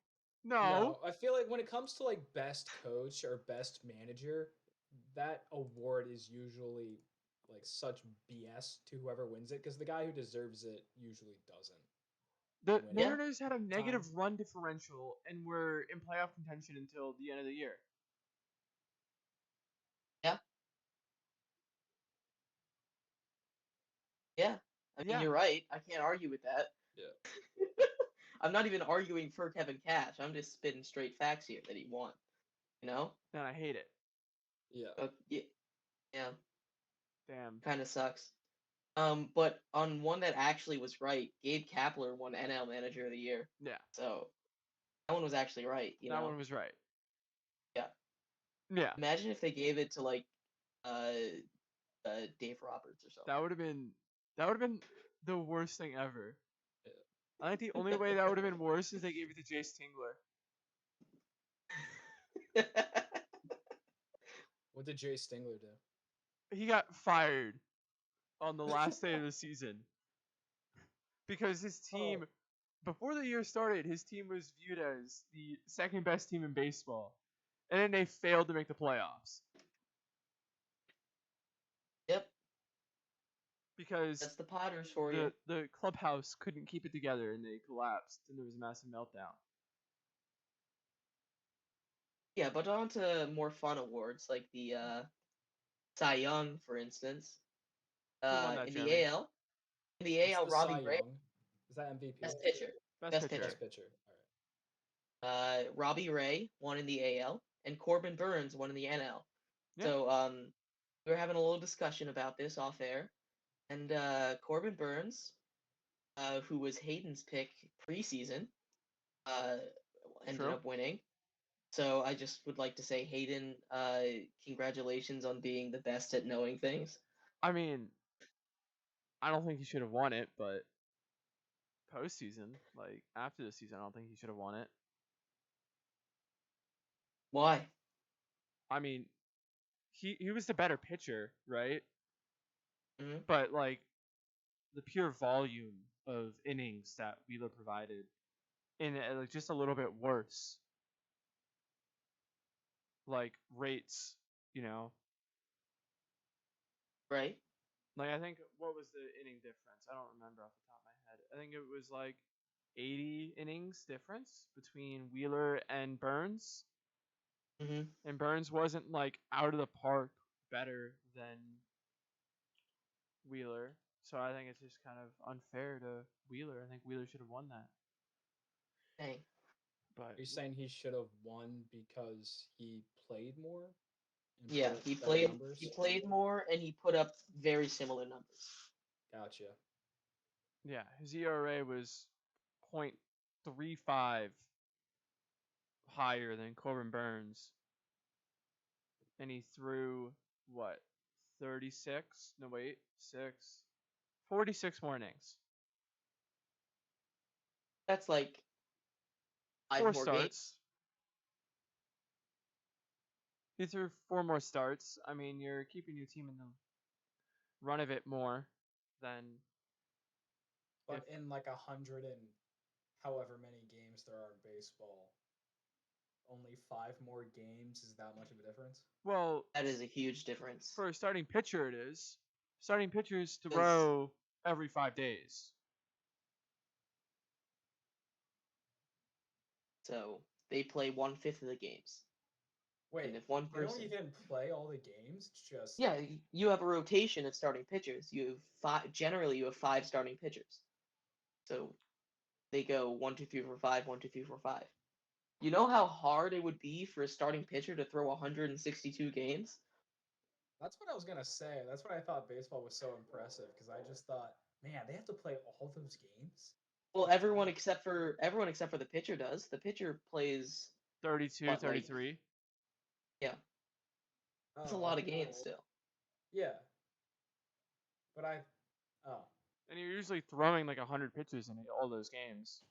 No, I feel like when it comes to like best coach or best manager, that award is usually like such BS to whoever wins it because the guy who deserves it usually doesn't. The win it. Mariners had a negative run differential and were in playoff contention until the end of the year. Yeah. I mean, Yeah. you're right. I can't argue with that. Yeah. I'm not even arguing for Kevin Cash. I'm just spitting straight facts here that he won. You know? And I hate it. Yeah. Yeah. Damn. Kind of sucks. But on one that actually was right, Gabe Kapler won NL Manager of the Year. Yeah. So that one was actually right. That one was right. Yeah. Yeah. Imagine if they gave it to like Dave Roberts or something. That would have been the worst thing ever. I think the only way that would have been worse is they gave it to Jace Tingler. What did Jay Stingler do? He got fired on the last day of the season because his team, before the year started, his team was viewed as the second best team in baseball, and then they failed to make the playoffs. Yep. Because that's the Potters for you. The clubhouse couldn't keep it together and they collapsed and there was a massive meltdown. Yeah, but on to more fun awards like the Cy Young, for instance. that, In Jeremy? the AL. In the AL, What's the Robbie Cy Ray. Young? Is that MVP? Best pitcher. Best pitcher. Best pitcher. All right. Robbie Ray won in the AL, and Corbin Burns won in the NL. Yeah. So we were having a little discussion about this off air, and Corbin Burns, who was Hayden's pick preseason, ended up winning. So I just would like to say, Hayden, congratulations on being the best at knowing things. I mean, I don't think he should have won it, but postseason, like after the season, I don't think he should have won it. Why? I mean, he was the better pitcher, right? Mm-hmm. But like the pure volume of innings that Wheeler provided, in like just a little bit worse. Like rates, you know. Right. Like I think what was the inning difference? I don't remember off the top of my head. I think it was like 80 innings difference between Wheeler and Burns. Mm-hmm. And Burns wasn't like out of the park better than Wheeler. So I think it's just kind of unfair to Wheeler. I think Wheeler should have won that. Dang. Are But you saying he should have won because he played more? Yeah, he played more and he put up very similar numbers. Gotcha. yeah, his ERA was .35 higher than Corbin Burns. And he threw what? 36? No wait, 46 more innings. That's like 5 4 more starts. games. He threw 4 more starts. I mean, you're keeping your team in the run of it more than. But in like 100 and however many games there are in baseball, only 5 more games is that much of a difference? Well, That is a huge difference. for a starting pitcher, it is. Starting pitchers Is- throw every 5 days. So they play 1/5 of the games. Wait, And if one they don't person, even play all the games? It's just yeah, you have a rotation of starting pitchers. You have five. Generally, you have 5 starting pitchers. So they go 1, 2, 3, 4, 5, 1, 2, 3, 4, 5. You know how hard it would be for a starting pitcher to throw 162 games? That's what I was gonna say. That's why I thought baseball was so impressive because I just thought, man, they have to play all those games. Well, everyone except for the pitcher does. The pitcher plays 32, What, like- 33. yeah. That's a Oh, lot of okay. games still. Yeah, but oh, And you're usually throwing like 100 pitches in all those games.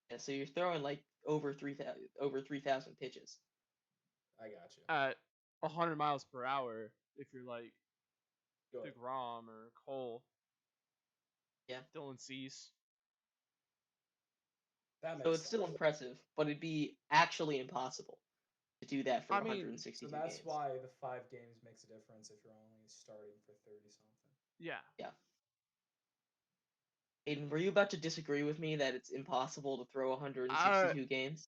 Yeah, so you're throwing like over 3,000 pitches. I got you. At 100 miles per hour if you're like Good. DeGrom or Cole. Yeah. Dylan Cease. That makes So it's sense. still impressive, but it'd be actually impossible to do that for I mean, 162 So that's games. why the 5 games makes a difference if you're only starting for 30 something. Yeah. Aiden, were you about to disagree with me that it's impossible to throw 162 games?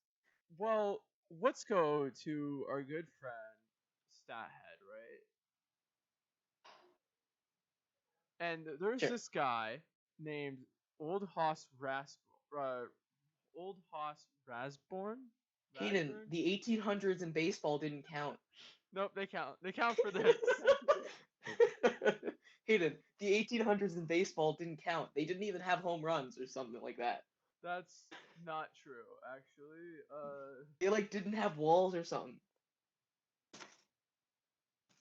Well, let's go to our good friend Stathead, right? And there's Sure. this guy named Old Hoss Rasborn. Aiden, the 1800s in baseball didn't count. Nope, they count. They count for this. Hayden, the 1800s in baseball didn't count. They didn't even have home runs or something like that. That's not true, actually. They like didn't have walls or something.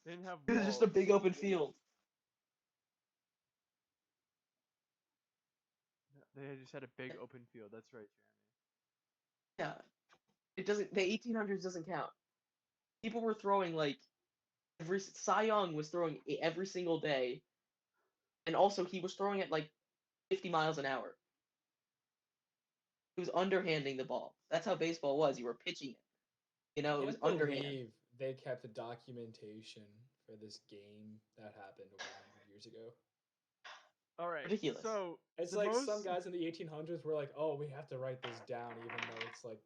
They didn't have It was just a walls. big open field. They just had a big open field. That's right, Jeremy. Yeah. It doesn't. The 1800s doesn't count. People were throwing like Cy Young was throwing every single day, and also he was throwing at like 50 miles an hour. He was underhanding the ball. That's how baseball was. You were pitching it. You know, it was Can't underhand. believe they kept the documentation for this game that happened over 100 years ago. All right. Ridiculous. So It's the like most- some guys in the 1800s were like, "Oh, we have to write this down," even though it's like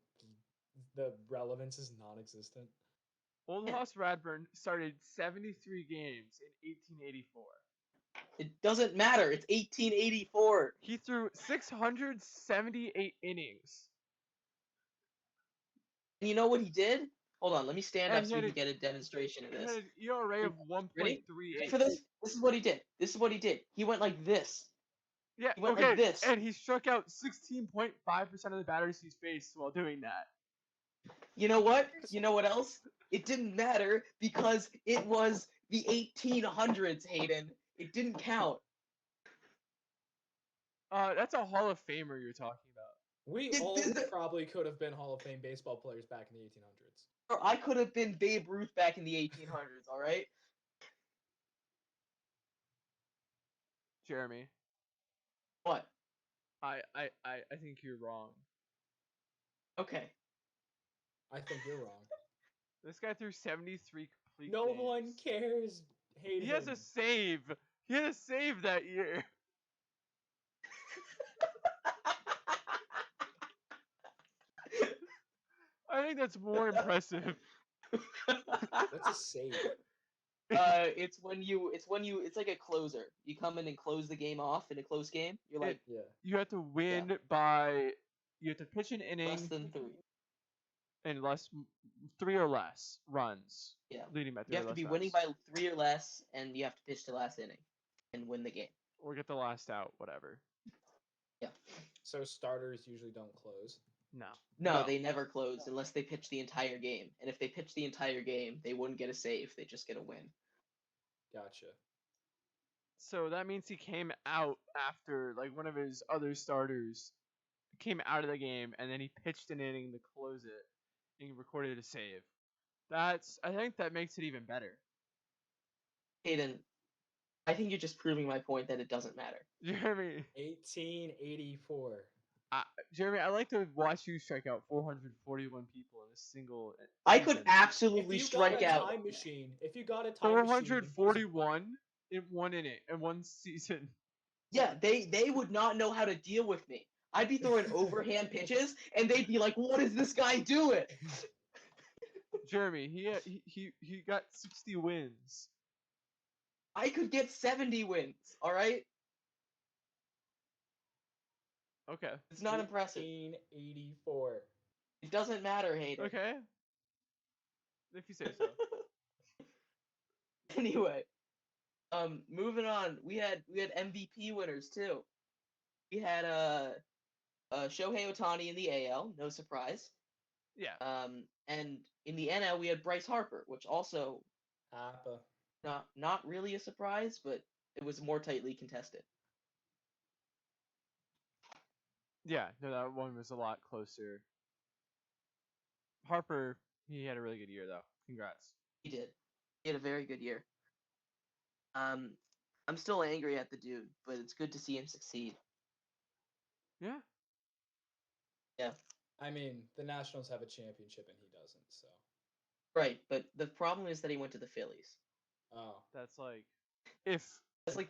the relevance is non-existent. Old Yeah. Hoss Radburn started 73 games in 1884. It doesn't matter. It's 1884. He threw 678 innings. And you know what he did? Hold on, let me stand And up he so we had can get a demonstration of He had this. an ERA of Ready 1.38. for this? This is what he did. This is what he did. He went like this. Yeah, He went okay. like this. And he struck out 16.5% of the batters he's faced while doing that. You know what? You know what else? It didn't matter because it was the 1800s, Hayden. It didn't count. That's a Hall of Famer you're talking about. We It all did- probably could have been Hall of Fame baseball players back in the 1800s. Bro, I could have been Babe Ruth back in the 1800s, all right? Jeremy, What? I think you're wrong. Okay. I think you're wrong. This guy threw 73 complete No games. one cares. Hate He has a him. save. He had a save that year. I think that's more impressive. What's a save? It's like a closer. You come in and close the game off in a close game. You're like Yeah. You have to win by. You have to pitch an inning less than 3. and 3 or less runs. Yeah. Leading by 3 You or have to less be runs. winning by 3 or less, and you have to pitch the last inning and win the game. Or get the last out, whatever. So starters usually don't close. No. No, they never close unless they pitch the entire game. And if they pitch the entire game, they wouldn't get a save. They just get a win. Gotcha. So that means he came out after, like, one of his other starters came out of the game, and then he pitched an inning to close it, and he recorded a save. I think that makes it even better. Hayden, I think you're just proving my point that it doesn't matter. Jeremy, 1884. Jeremy, I like to watch you strike out 441 people in a single. I could season. absolutely If you strike got a out. time machine, if you got a time machine, 441 in one inning in one season. Yeah, they would not know how to deal with me. I'd be throwing overhand pitches, and they'd be like, "What is this guy doing?" Jeremy, he got 60 wins. I could get 70 wins. All right, Okay. it's not impressive. 1884. It doesn't matter, Hayden. Okay. If you say so. Anyway, moving on. We had MVP winners too. We had Shohei Ohtani in the AL, no surprise. Yeah. And in the NL we had Bryce Harper, which also Appa. not really a surprise, but it was more tightly contested. Yeah, no, that one was a lot closer. Harper, he had a really good year though. Congrats. He did. He had a very good year. I'm still angry at the dude, but it's good to see him succeed. Yeah. Yeah. I mean, the Nationals have a championship and he doesn't, so. Right, but the problem is that he went to the Phillies. Oh. That's like if That's like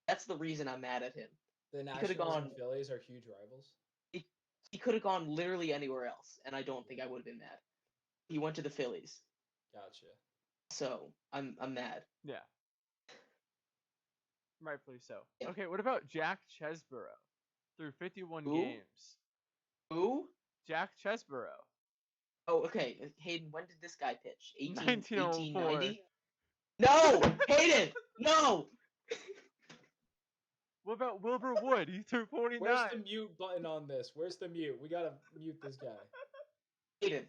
that's the reason I'm mad at him. The could've Nationals and gone- Phillies are huge rivals. He could have gone literally anywhere else, and I don't think I would have been mad. He went to the Phillies, Gotcha. so I'm mad. yeah. Rightfully so. Yeah. Okay, what about Jack Chesborough? Through 51 Who? games. Who? Jack Chesborough. Oh, okay. Hayden, when did this guy pitch? 1904. 1890? No! Hayden! No! What about Wilbur Wood? He threw 49. Where's the mute button on this? Where's the mute? We gotta mute this guy. Hayden.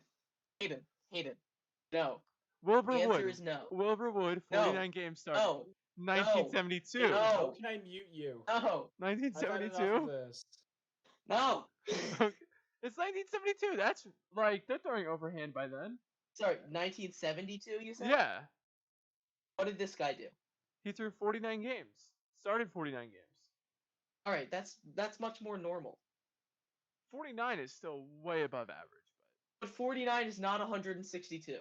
No. Wilbur The answer Wood. is no. Wilbur Wood, No. 49 games started. No. 1972. No. How can I mute you? No. I've had enough of 1972? this. No. It's 1972. That's like, they're throwing overhand by then. Sorry, 1972, you said? Yeah. What did this guy do? He threw 49 games. Started 49 games. All right, that's much more normal. 49 is still way above average. But 49 is not 162.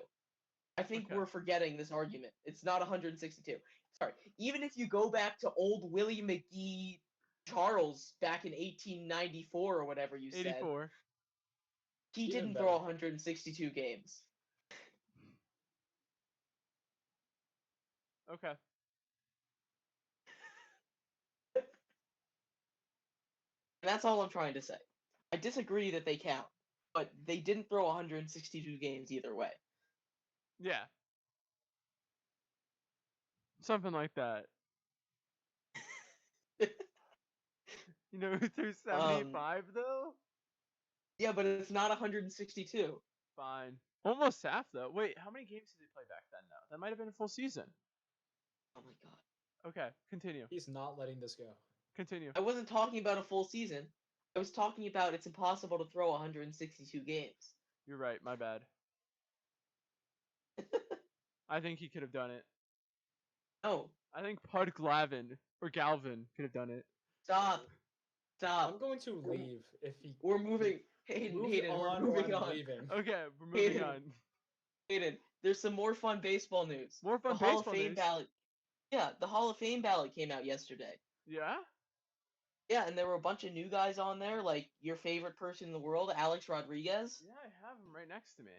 I think Okay. we're forgetting this argument. It's not 162. Sorry. Even if you go back to old Willie McGee Charles back in 1894 or whatever you said, 84. he Even didn't better. throw 162 games. Okay. And that's all I'm trying to say. I disagree that they count, but they didn't throw 162 games either way. Yeah. Something like that. You know who threw 75 though? Yeah, but it's not 162. Fine. Almost half though. Wait, how many games did they play back then though? That might have been a full season. Oh my god. Okay, continue. He's not letting this go. Continue. I wasn't talking about a full season. I was talking about it's impossible to throw 162 games. You're right, my bad. I think he could have done it. No, I think Pud Glavin or Galvin could have done it. stop. I'm Stop. going to leave if he. We're moving. Hayden, Move Hayden, on, we're or moving I'm on. leaving. Okay, we're moving Hayden. on. Hayden, there's some more fun baseball news. More fun The Hall baseball of Fame news. ballot. Yeah, the Hall of Fame ballot came out yesterday. Yeah? Yeah, and there were a bunch of new guys on there, like your favorite person in the world, Alex Rodriguez. Yeah, I have him right next to me.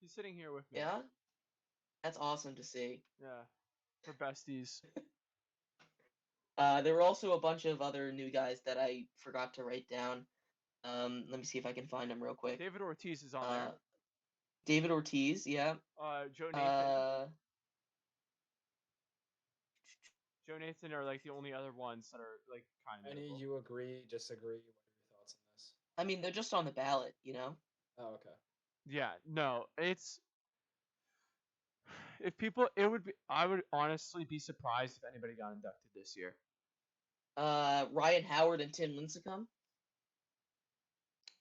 He's sitting here with me. Yeah, that's awesome to see. Yeah. We're besties. There were also a bunch of other new guys that I forgot to write down. Let me see if I can find them real quick. David Ortiz is on David Ortiz, yeah. there. Joe Nathan. Joe Nathan are like the only other ones that are like kind of. Any you agree, disagree? What are your thoughts on this? I mean, they're just on the ballot, you know? Oh, okay. Yeah, no, it's if people it would be I would honestly be surprised if anybody got inducted this year. Ryan Howard and Tim Lincecum.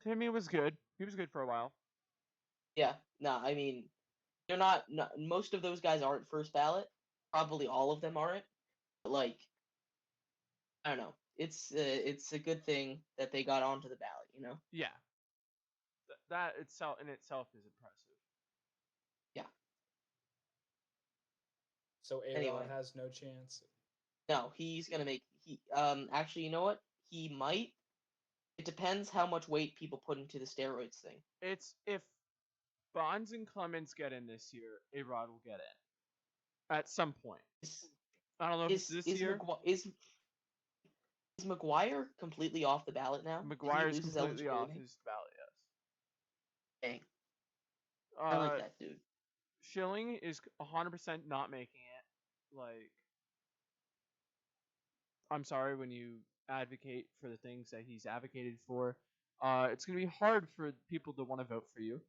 Timmy was good. He was good for a while. Yeah, no, I mean, they're not, most of those guys aren't first ballot. Probably all of them aren't. But, like, I don't know. It's a good thing that they got onto the ballot, you know? Yeah. That itself in itself is impressive. Yeah. So A-Rod Anyway. has no chance. No, he's gonna make actually, you know what? He might. It depends how much weight people put into the steroids thing. It's if Bonds and Clemens get in this year, A-Rod will get in at some point. I don't know if it's this year. Is McGuire completely off the ballot now? McGuire is Did he lose his completely off eligibility? his ballot. Yes. Dang. I like that dude. Schilling is 100% not making it. Like, I'm sorry when you advocate for the things that he's advocated for. It's gonna be hard for people to want to vote for you.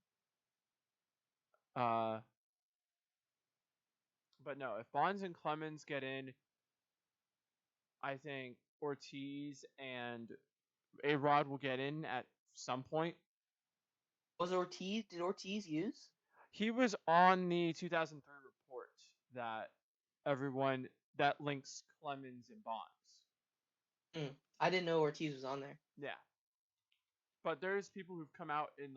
But no, if Bonds and Clemens get in, I think Ortiz and A-Rod will get in at some point. Did Ortiz use? He was on the 2003 report that that links Clemens and Bonds. I didn't know Ortiz was on there. Yeah. But there's people who've come out in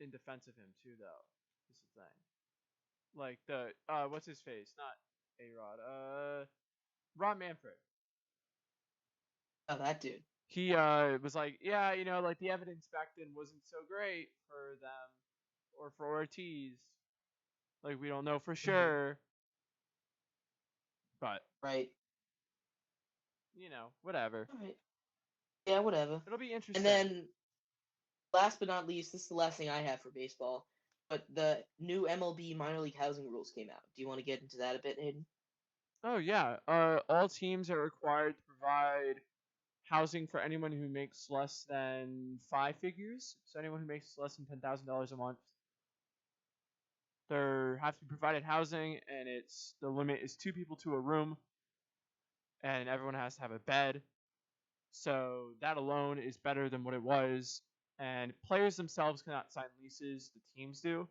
in defense of him too, though. Is the thing. Like the what's his face? Not A-Rod. Ron Manfred. Oh, that dude. He was like, yeah, like the evidence back then wasn't so great for them or for Ortiz. Like we don't know for sure. But right. Whatever. All right. Yeah, whatever. It'll be interesting. And then, last but not least, this is the last thing I have for baseball. But the new MLB minor league housing rules came out. Do you want to get into that a bit, Hayden? Oh yeah. All teams are required to provide housing for anyone who makes less than 5 figures. So anyone who makes less than $10,000 a month, there have to be provided housing, and the limit is 2 people to a room, and everyone has to have a bed. So that alone is better than what it was. And players themselves cannot sign leases; the teams do.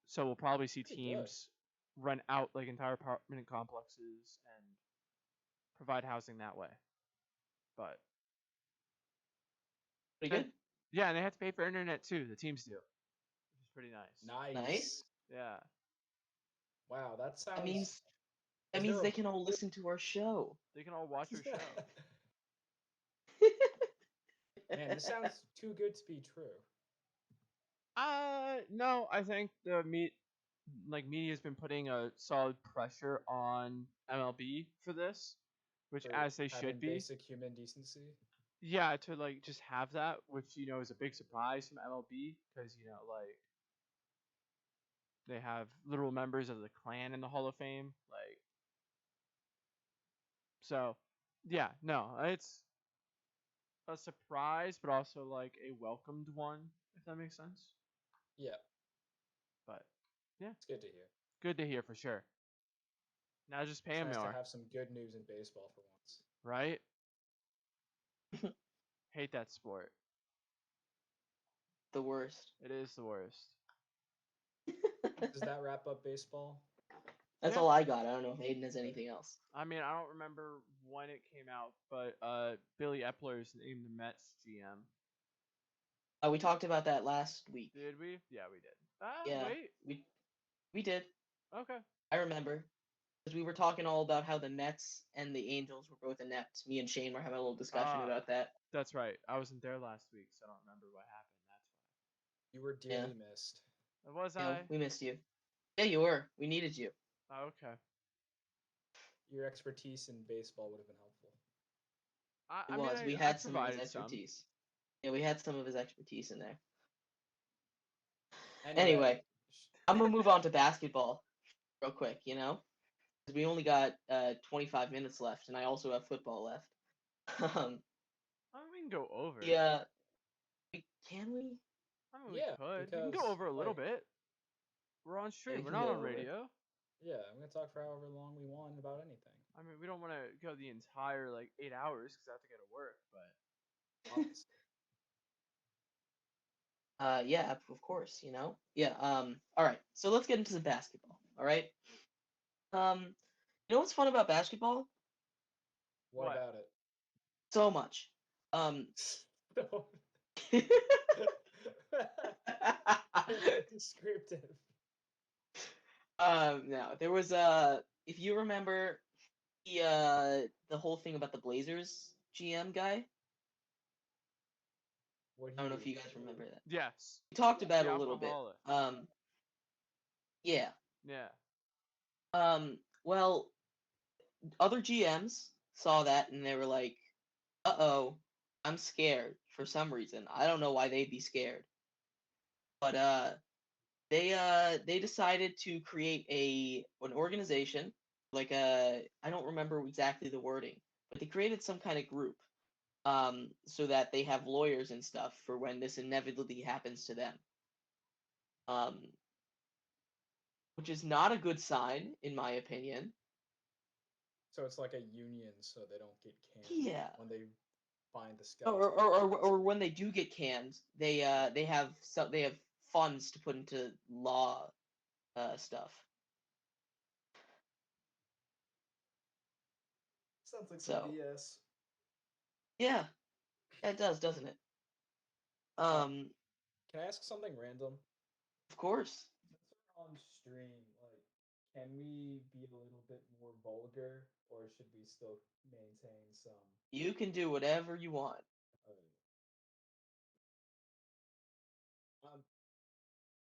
So we'll probably see teams rent out like entire apartment complexes and provide housing that way. But pretty good. Yeah, and they have to pay for internet too. The teams do, which is pretty nice. Nice. Yeah. Wow, that sounds. That means they can all listen to our show. They can all watch our show. Man, this sounds too good to be true. No, I think the media has been putting a solid pressure on MLB for this, which as they should be. Basic human decency. Yeah, to just have that, which is a big surprise from MLB because they have literal members of the Klan in the Hall of Fame, So, yeah, no, it's a surprise, but also a welcomed one, if that makes sense. Yeah. But yeah, it's good to hear. Good to hear for sure. Now just pay them more. Nice to have some good news in baseball for once. Right? Hate that sport. The worst. It is the worst. Does that wrap up baseball? That's all I got. I don't know if Hayden has anything else. I mean, I don't remember when it came out, but Billy Epler is named the Mets GM. We talked about that last week. Did we? Yeah, we did. Yeah, wait. We did. Okay. I remember. Because we were talking all about how the Mets and the Angels were both inept. Me and Shane were having a little discussion about that. That's right. I wasn't there last week, so I don't remember what happened. That's why. You were dearly missed. Was I? We missed you. Yeah, you were. We needed you. Oh, okay. Your expertise in baseball would have been helpful. We had some of his expertise. Yeah, we had some of his expertise in there. Anyway, I'm going to move on to basketball real quick, because we only got 25 minutes left, and I also have football left. We can go over. Yeah. Can we? We could. We can go over a little bit. We're on stream. We're not on radio. Yeah, I'm going to talk for however long we want about anything. I mean, we don't want to go the entire 8 hours because I have to go to work, but yeah, of course, Yeah, all right. So let's get into the basketball. All right? You know what's fun about basketball? What about it? so much. No. Descriptive. No, there was if you remember the whole thing about the Blazers GM guy. What I don't know he if you guys remember that. Yes. We talked about The it a little bit. alcoholic. Yeah. Yeah. Well, other GMs saw that and they were like, "Uh-oh, I'm scared for some reason. I don't know why they'd be scared." But they decided to create an organization, like I don't remember exactly the wording, but they created some kind of group, so that they have lawyers and stuff for when this inevitably happens to them. Which is not a good sign, in my opinion. So it's like a union, so they don't get canned Yeah. when they find the Or skeleton. or when they do get canned, they have funds to put into law stuff. Sounds like some So BS. yeah, it does, doesn't it? Can I ask something random? Of course. Since we're on stream, like, can we be a little bit more vulgar, or should we still maintain some? You can do whatever you want.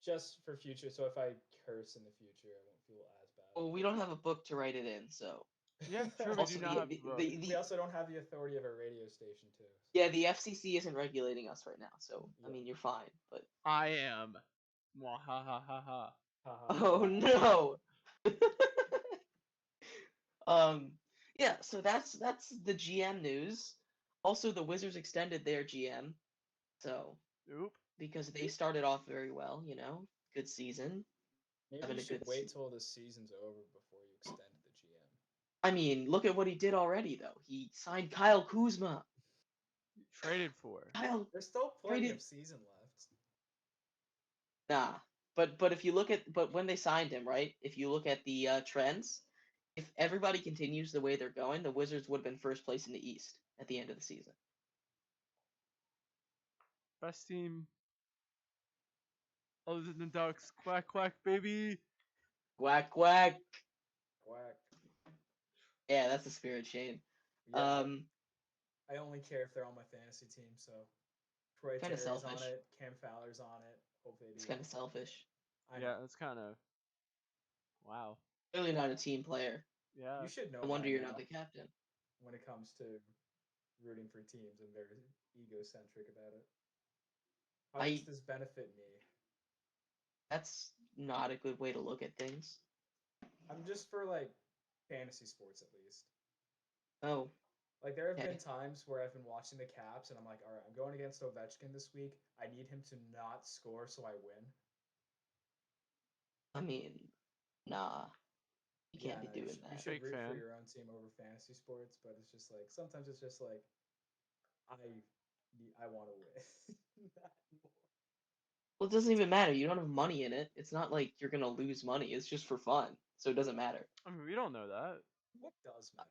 Just for future, so if I curse in the future, I won't feel as bad. Well, we don't have a book to write it in, so. Yeah, true. We Also, do not have the book. We also don't have the authority of a radio station, too. So. Yeah, the FCC isn't regulating us right now, so I Yeah. mean you're fine. But I am. Mwah, ha ha ha ha. oh no. Yeah, so that's the GM news. Also, the Wizards extended their GM, so Oop. because they started off very well, good season. Maybe Having you a should good wait season. till the season's over before you extend the GM. I mean, look at what he did already, though. He signed Kyle Kuzma. Traded for. Kyle, There's still plenty traded. of season left. Nah, but if you look at when they signed him, right? If you look at the trends, if everybody continues the way they're going, the Wizards would have been first place in the East at the end of the season. Best team other than the Ducks. Quack quack baby. Quack quack. Quack. Yeah, that's the spirit, Shane. Yeah, I only care if they're on my fantasy team, so Troy Kinda Terry's on selfish. it, Cam Fowler's on it. Hope they do. It's kind of selfish. I Yeah, know. that's kind of. Wow. Really not a team player. Yeah. You should know. No wonder by you're now not the captain. when it comes to rooting for teams and they're egocentric about it. How does this benefit me? That's not a good way to look at things. I'm just for like fantasy sports at least. Oh. Like there have Okay. been times where I've been watching the Caps and I'm like, all right, I'm going against Ovechkin this week. I need him to not score so I win. I mean, nah. You can't be doing you that. should Big root for fan. your own team over fantasy sports, but it's just like sometimes it's just like I want to win. Well, it doesn't even matter. You don't have money in it. It's not like you're gonna lose money. It's just for fun, so it doesn't matter. I mean, we don't know that. What does matter?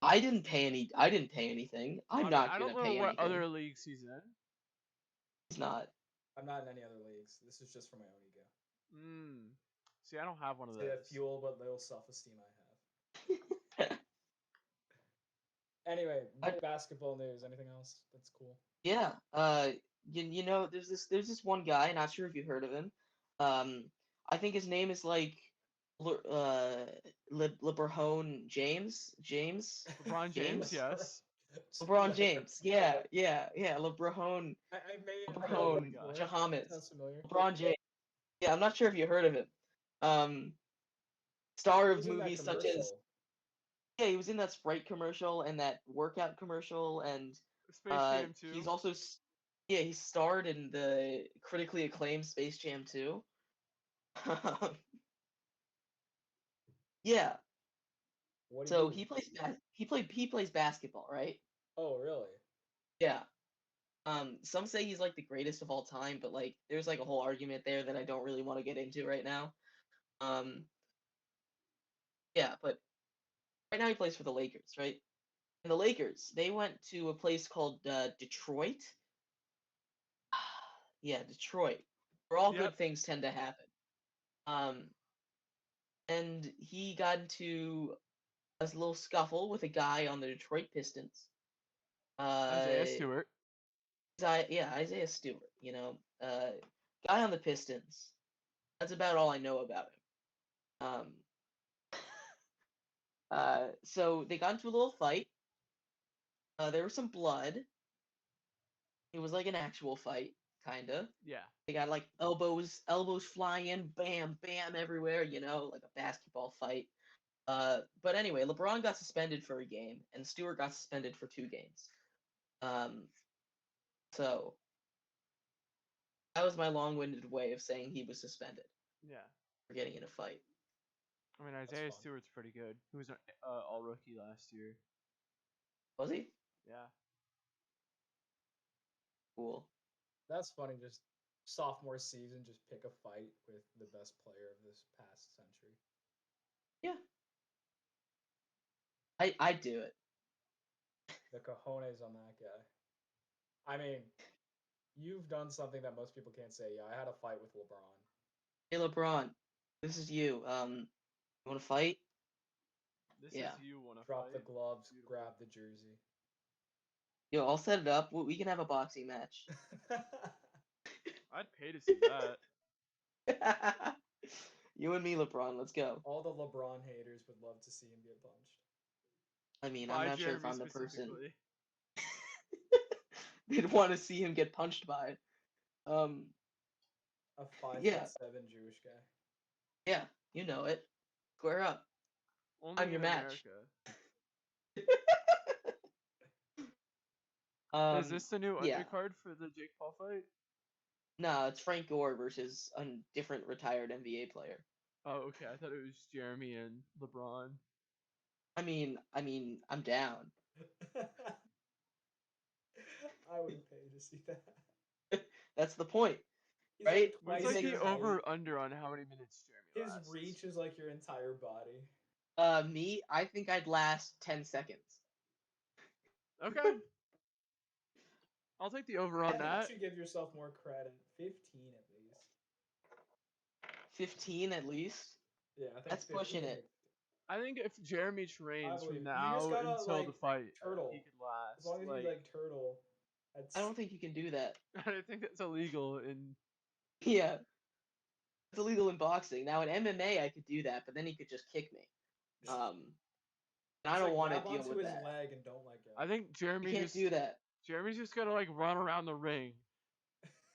I didn't pay anything. I'm not I gonna don't know pay what anything. other leagues he's in. He's not. I'm not in any other leagues. This is just for my own ego. See, I don't have one of those. The fuel but little self-esteem I have. Anyway, basketball news. Anything else that's cool? Yeah. You know, there's this one guy. Not sure if you've heard of him. I think his name is like LeBron James. LeBron James, yes. LeBron James. Yeah. LeBron. I may LeBron Jahamis. Sounds familiar. LeBron James. Yeah, I'm not sure if you heard of him. Star of movies such as. Yeah, he was in that Sprite commercial and that workout commercial, and Space Jam 2. he's also he starred in the critically acclaimed Space Jam 2. Yeah. So he plays basketball, right? Oh, really? Yeah. Some say he's like the greatest of all time, but like there's like a whole argument there that I don't really want to get into right now. Yeah, but right now he plays for the Lakers, right? And the Lakers, they went to a place called Detroit. Yeah, Detroit, where all good Yep. things tend to happen. And he got into a little scuffle with a guy on the Detroit Pistons. Isaiah Stewart. Yeah, Isaiah Stewart. Guy on the Pistons. That's about all I know about him. So they got into a little fight. There was some blood. It was like an actual fight, kinda. Yeah. They got like elbows flying, bam, bam, everywhere. Like a basketball fight. But anyway, LeBron got suspended for a game, and Stewart got suspended for 2 games. So that was my long-winded way of saying he was suspended Yeah. for getting in a fight. I mean, Isaiah fun. Stewart's pretty good. He was an all rookie last year. Was he? Yeah. Cool. That's funny. Just sophomore season, just pick a fight with the best player of this past century. Yeah. I'd do it. The cojones on that guy. I mean, you've done something that most people can't say. Yeah, I had a fight with LeBron. Hey LeBron, this is you. You want to fight? This Yeah. is you want to Drop fight. the gloves, Beautiful. grab the jersey. Yo, I'll set it up. We can have a boxing match. I'd pay to see that. You and me, LeBron. Let's go. All the LeBron haters would love to see him get punched. I mean, By I'm not sure if Jeremy I'm the person specifically. they'd want to see him get punched by. A 5'7" Yeah. Jewish guy. Yeah, you know it. Square up. Only I'm your in match. America. Is this the new yeah. undercard for the Jake Paul fight? No, it's Frank Gore versus a different retared NBA player. Oh, okay. I thought it was Jeremy and LeBron. I mean, I'm down. I would pay to see that. That's the point, He's right? What's You like think- the over under on how many minutes Jeremy His lasts? reach is like your entire body. Me, I think I'd last 10 seconds. Okay. I'll take the over I on think that. you should give yourself more credit. 15 at least. 15 at least. Yeah, I think That's 15 pushing is- it. I think if Jeremy trains believe from it. You just now gotta, until the like, fight, turtle. he could last. As long as you like turtle. That's... I don't think you can do that. I think that's illegal in. Yeah. It's illegal in boxing. Now in MMA I could do that, but then he could just kick me. And I don't want to deal with his that. leg and don't let go. I think Jeremy You can't just do that. Jeremy's just gotta like run around the ring.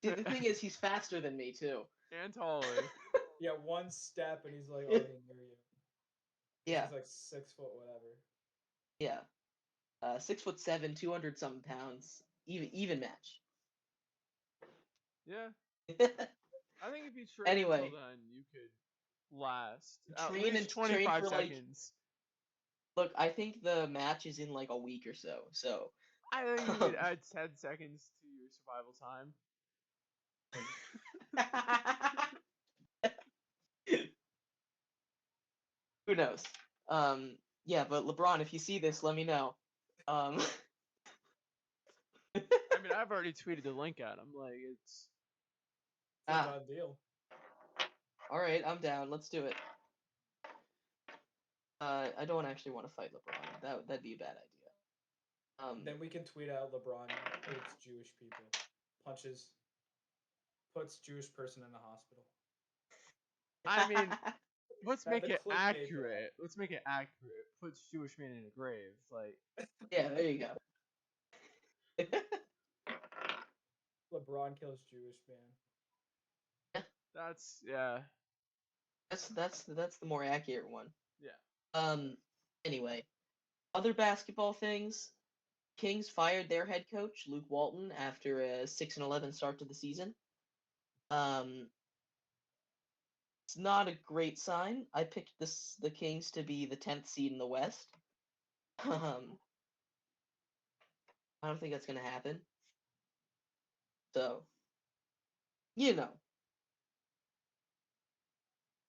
See, the thing is, he's faster than me too. And taller. Yeah, one step and he's like already near you. Yeah, He's like 6 foot whatever. yeah. 6'7", 200 something pounds. Even match. Yeah. I think if you train Anyway. until then, you could last. Train At least and train 25 for, like, seconds. Look, I think the match is in like a week or so. So I think you could add 10 seconds to your survival time. who knows? Yeah, but LeBron, if you see this, let me know. I mean, I've already tweeted the link at him. Like, it's It's a Ah. done deal. All right, I'm down. Let's do it. I don't actually want to fight LeBron. That'd be a bad idea. Then we can tweet out LeBron hates Jewish people, puts Jewish person in the hospital. I mean, let's That- make the it clickbait for that. accurate. Let's make it accurate. Puts Jewish man in a grave. Like, yeah, there you go. LeBron kills Jewish man. that's yeah. That's the more accurate one. Yeah. Anyway, other basketball things. Kings fired their head coach, Luke Walton, after a 6-11 start to the season. It's not a great sign. I picked the Kings to be the 10th seed in the West. I don't think that's gonna happen. So, we'll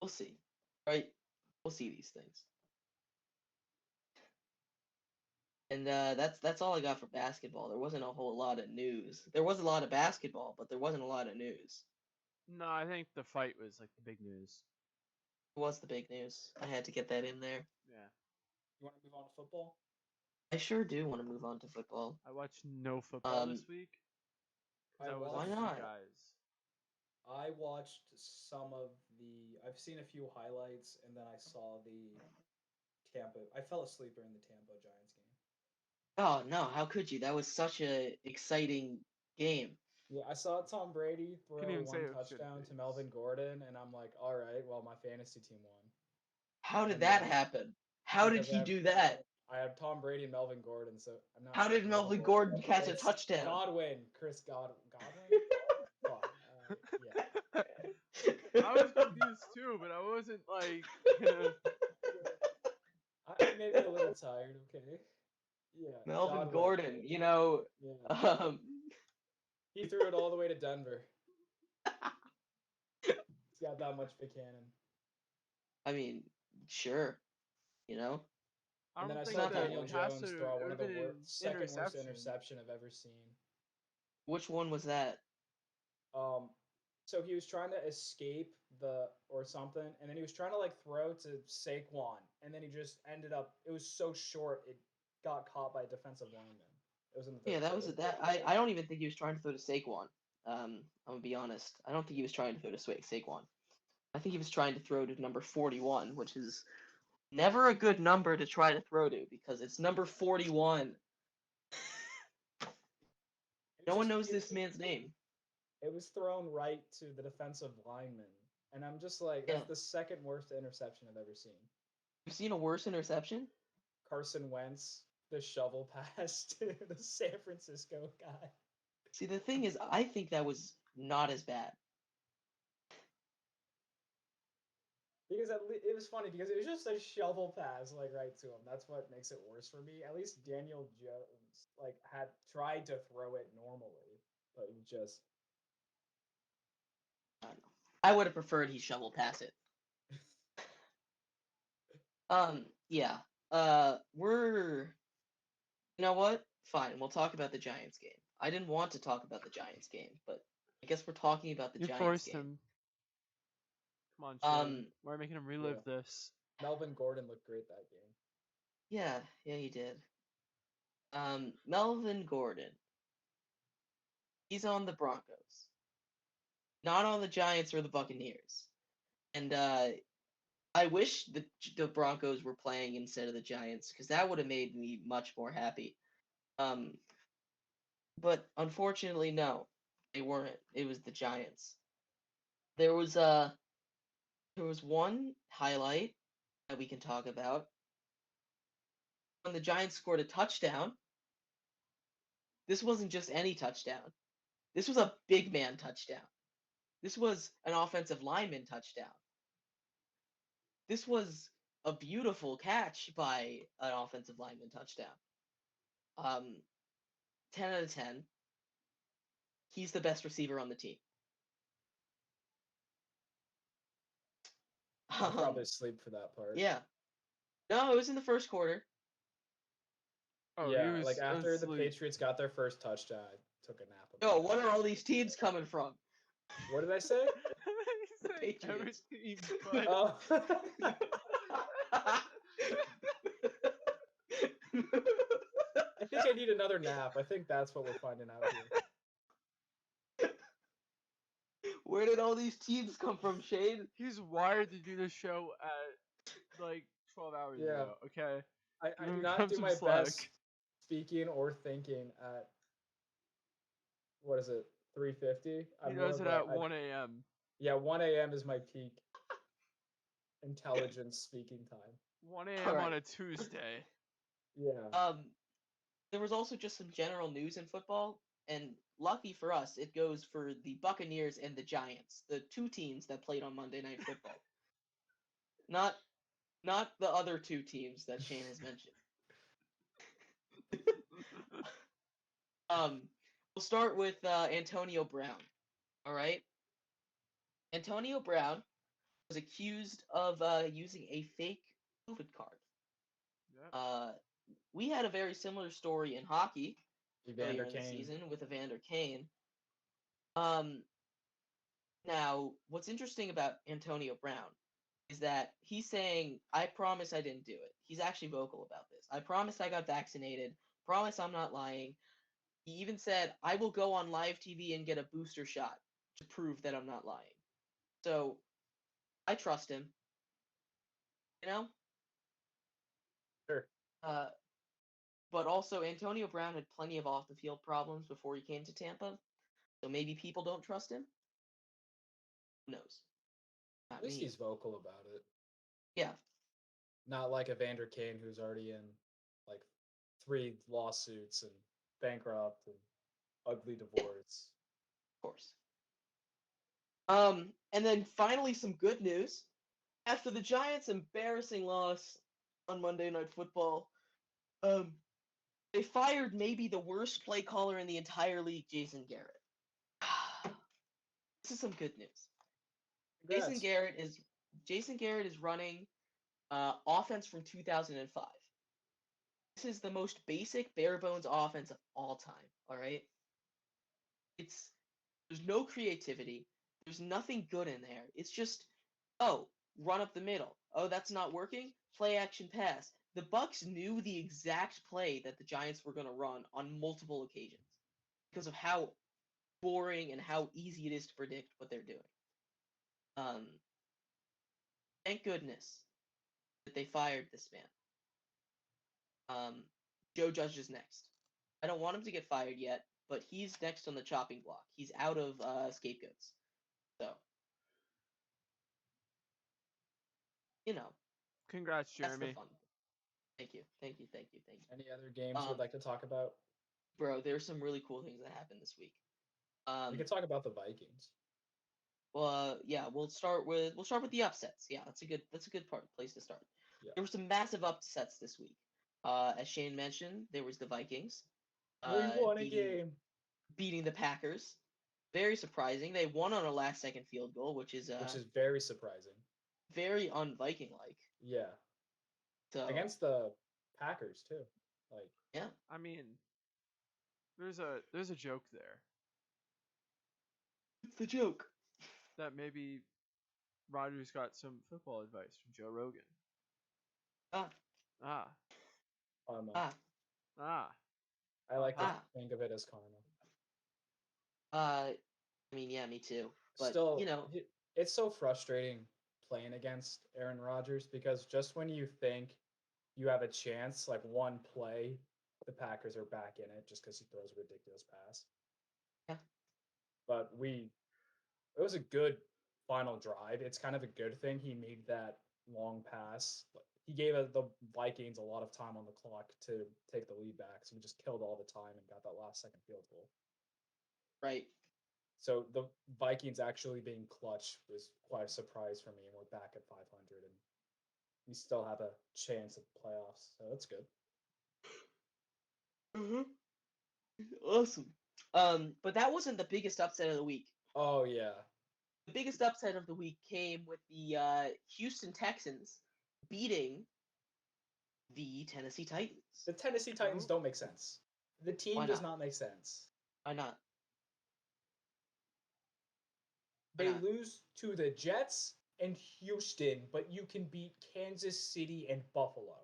see, right? We'll see these things. And that's all I got for basketball. There wasn't a whole lot of news. There was a lot of basketball, but there wasn't a lot of news. No, I think the fight was like the big news. It was the big news. I had to get that in there. Yeah. You want to move on to football? I sure do want to move on to football. I watched no football this week. 'Cause I was Why with you not? guys. I watched some of the. I've seen a few highlights, and then I saw the Tampa. I fell asleep during the Tampa Giants game. Oh no, how could you? That was such a exciting game. Yeah, I saw Tom Brady throw Couldn't even say one it was good touchdown to things. Melvin Gordon, and I'm like, all right, well, my fantasy team won. How did And that then- happen? How did because he do that? I have Tom Brady and Melvin Gordon, so I'm not. How did Melvin Gordon catch a It's touchdown? Godwin, Chris Godwin. Fuck, yeah. I was confused too, but I wasn't like. I may be a little tired. Okay. Yeah. Melvin Godwin. Gordon, Yeah. He threw it all the way to Denver. He's got that much big cannon. I mean, sure, I And don't then I think saw not that Daniel one. Jones throw one of the an second worst interception I've ever seen. Which one was that? So he was trying to escape or something, and then he was trying to like throw to Saquon, and then he just ended up. It was so short, it got caught by a defensive lineman. It was in the Yeah, that was quarter. that. I don't even think he was trying to throw to Saquon. I'm gonna be honest. I don't think he was trying to throw to Saquon. I think he was trying to throw to number 41, which is never a good number to try to throw to because it's number 41. No one knows this man's name. It was thrown right to the defensive lineman, and I'm just like, Yeah. that's the second worst interception I've ever seen. You've seen a worse interception? Carson Wentz, the shovel pass to the San Francisco guy. See, the thing is, I think that was not as bad. Because it was funny because it was just a shovel pass like right to him. That's what makes it worse for me. At least Daniel Jones like had tried to throw it normally, but it just I don't know. I would have preferred he shovel pass it. Yeah. You know what? Fine, we'll talk about the Giants game. I didn't want to talk about the Giants game, but I guess we're talking about the You Giants forced game. him. Come on, Shane. Um, We're making him relive this. Melvin Gordon looked great that game. Yeah, he did. Melvin Gordon. He's on the Broncos. Not on the Giants or the Buccaneers. And I wish the Broncos were playing instead of the Giants, because that would have made me much more happy. But unfortunately, no, they weren't. It was the Giants. There was one highlight that we can talk about. When the Giants scored a touchdown, this wasn't just any touchdown. This was a big man touchdown. This was an offensive lineman touchdown. This was a beautiful catch by an offensive lineman touchdown. 10 out of 10. He's the best receiver on the team. I'll probably asleep for that part. Yeah. No, it was in the first quarter. Oh, yeah, he was like after the asleep. Patriots got their first touchdown, I took a nap. No, what are all these teams coming from? What did I say? He said Patriots. everything but- Oh. I think I need another nap. I think that's what we're finding out here. Where did all these teams come from, Shane? He's wired to do the show at like 12 hours Yeah. ago. Okay. I Give do him not do some my slack. best speaking or thinking at what is it, 3:50? He does it at 1 a.m. Yeah, 1 a.m. is my peak intelligence speaking time. 1 a.m. Alright. on a Tuesday. Yeah. There was also just some general news in football, and lucky for us, it goes for the Buccaneers and the Giants, the two teams that played on Monday Night Football. Not the other two teams that Shane has mentioned. We'll start with Antonio Brown. All right. Antonio Brown was accused of using a fake COVID card. Yep. we had a very similar story in hockey Evander earlier in the Kane. season with Evander Kane. Um, Now, what's interesting about Antonio Brown is that he's saying, I promise I didn't do it. He's actually vocal about this. I promise I got vaccinated. Promise I'm not lying. He even said, I will go on live TV and get a booster shot to prove that I'm not lying. So I trust him. You know? Sure. But also, Antonio Brown had plenty of off the field problems before he came to Tampa. So maybe people don't trust him. Who knows? Not At least me. he's vocal about it. Yeah, Not like Evander Kane, who's already in like 3 lawsuits and bankrupt and ugly divorce. of course. And then finally some good news. After the Giants' embarrassing loss on Monday Night Football, they fired maybe the worst play caller in the entire league, Jason Garrett. This is some good news. Jason Congrats. Garrett is running offense from 2005. This is the most basic, bare bones offense of all time. All right, there's no creativity. There's nothing good in there. It's just, oh, run up the middle. Oh, that's not working. Play action pass. The Bucks knew the exact play that the Giants were going to run on multiple occasions because of how boring and how easy it is to predict what they're doing. Thank goodness that they fired this man. Joe Judge is next. I don't want him to get fired yet, but he's next on the chopping block. He's out of scapegoats. So, you know, Congrats, that's the Jeremy. fun. Thank you. Any other games you'd like to talk about? Bro, there's some really cool things that happened this week. We can talk about the Vikings. Well, yeah, we'll start with the upsets. Yeah, that's a good place to start. Yeah. There were some massive upsets this week. As Shane mentioned, there was the Vikings. We won a game. Beating the Packers. Very surprising. They won on a last-second field goal, which is very surprising. Very un-Viking-like. Yeah. So against the Packers too. Like, yeah. I mean, there's a joke there. What's the joke? That maybe Rodgers got some football advice from Joe Rogan. Ah. Karma. I like to think of it as karma. I mean, yeah, me too. But still, you know, it's so frustrating playing against Aaron Rodgers because just when you think you have a chance, like one play, the Packers are back in it just because he throws a ridiculous pass. Yeah. But it was a good final drive. It's kind of a good thing he made that long pass. He gave the Vikings a lot of time on the clock to take the lead back, so we just killed all the time and got that last second field goal. Right. So the Vikings actually being clutch was quite a surprise for me, and we're back at 500, and we still have a chance at playoffs, so that's good. Awesome. But that wasn't the biggest upset of the week. Oh yeah. The biggest upset of the week came with the Houston Texans beating the Tennessee Titans. The Tennessee Titans don't make sense. The team does not make sense. Why not? They lose to the Jets and Houston, but you can beat Kansas City and Buffalo.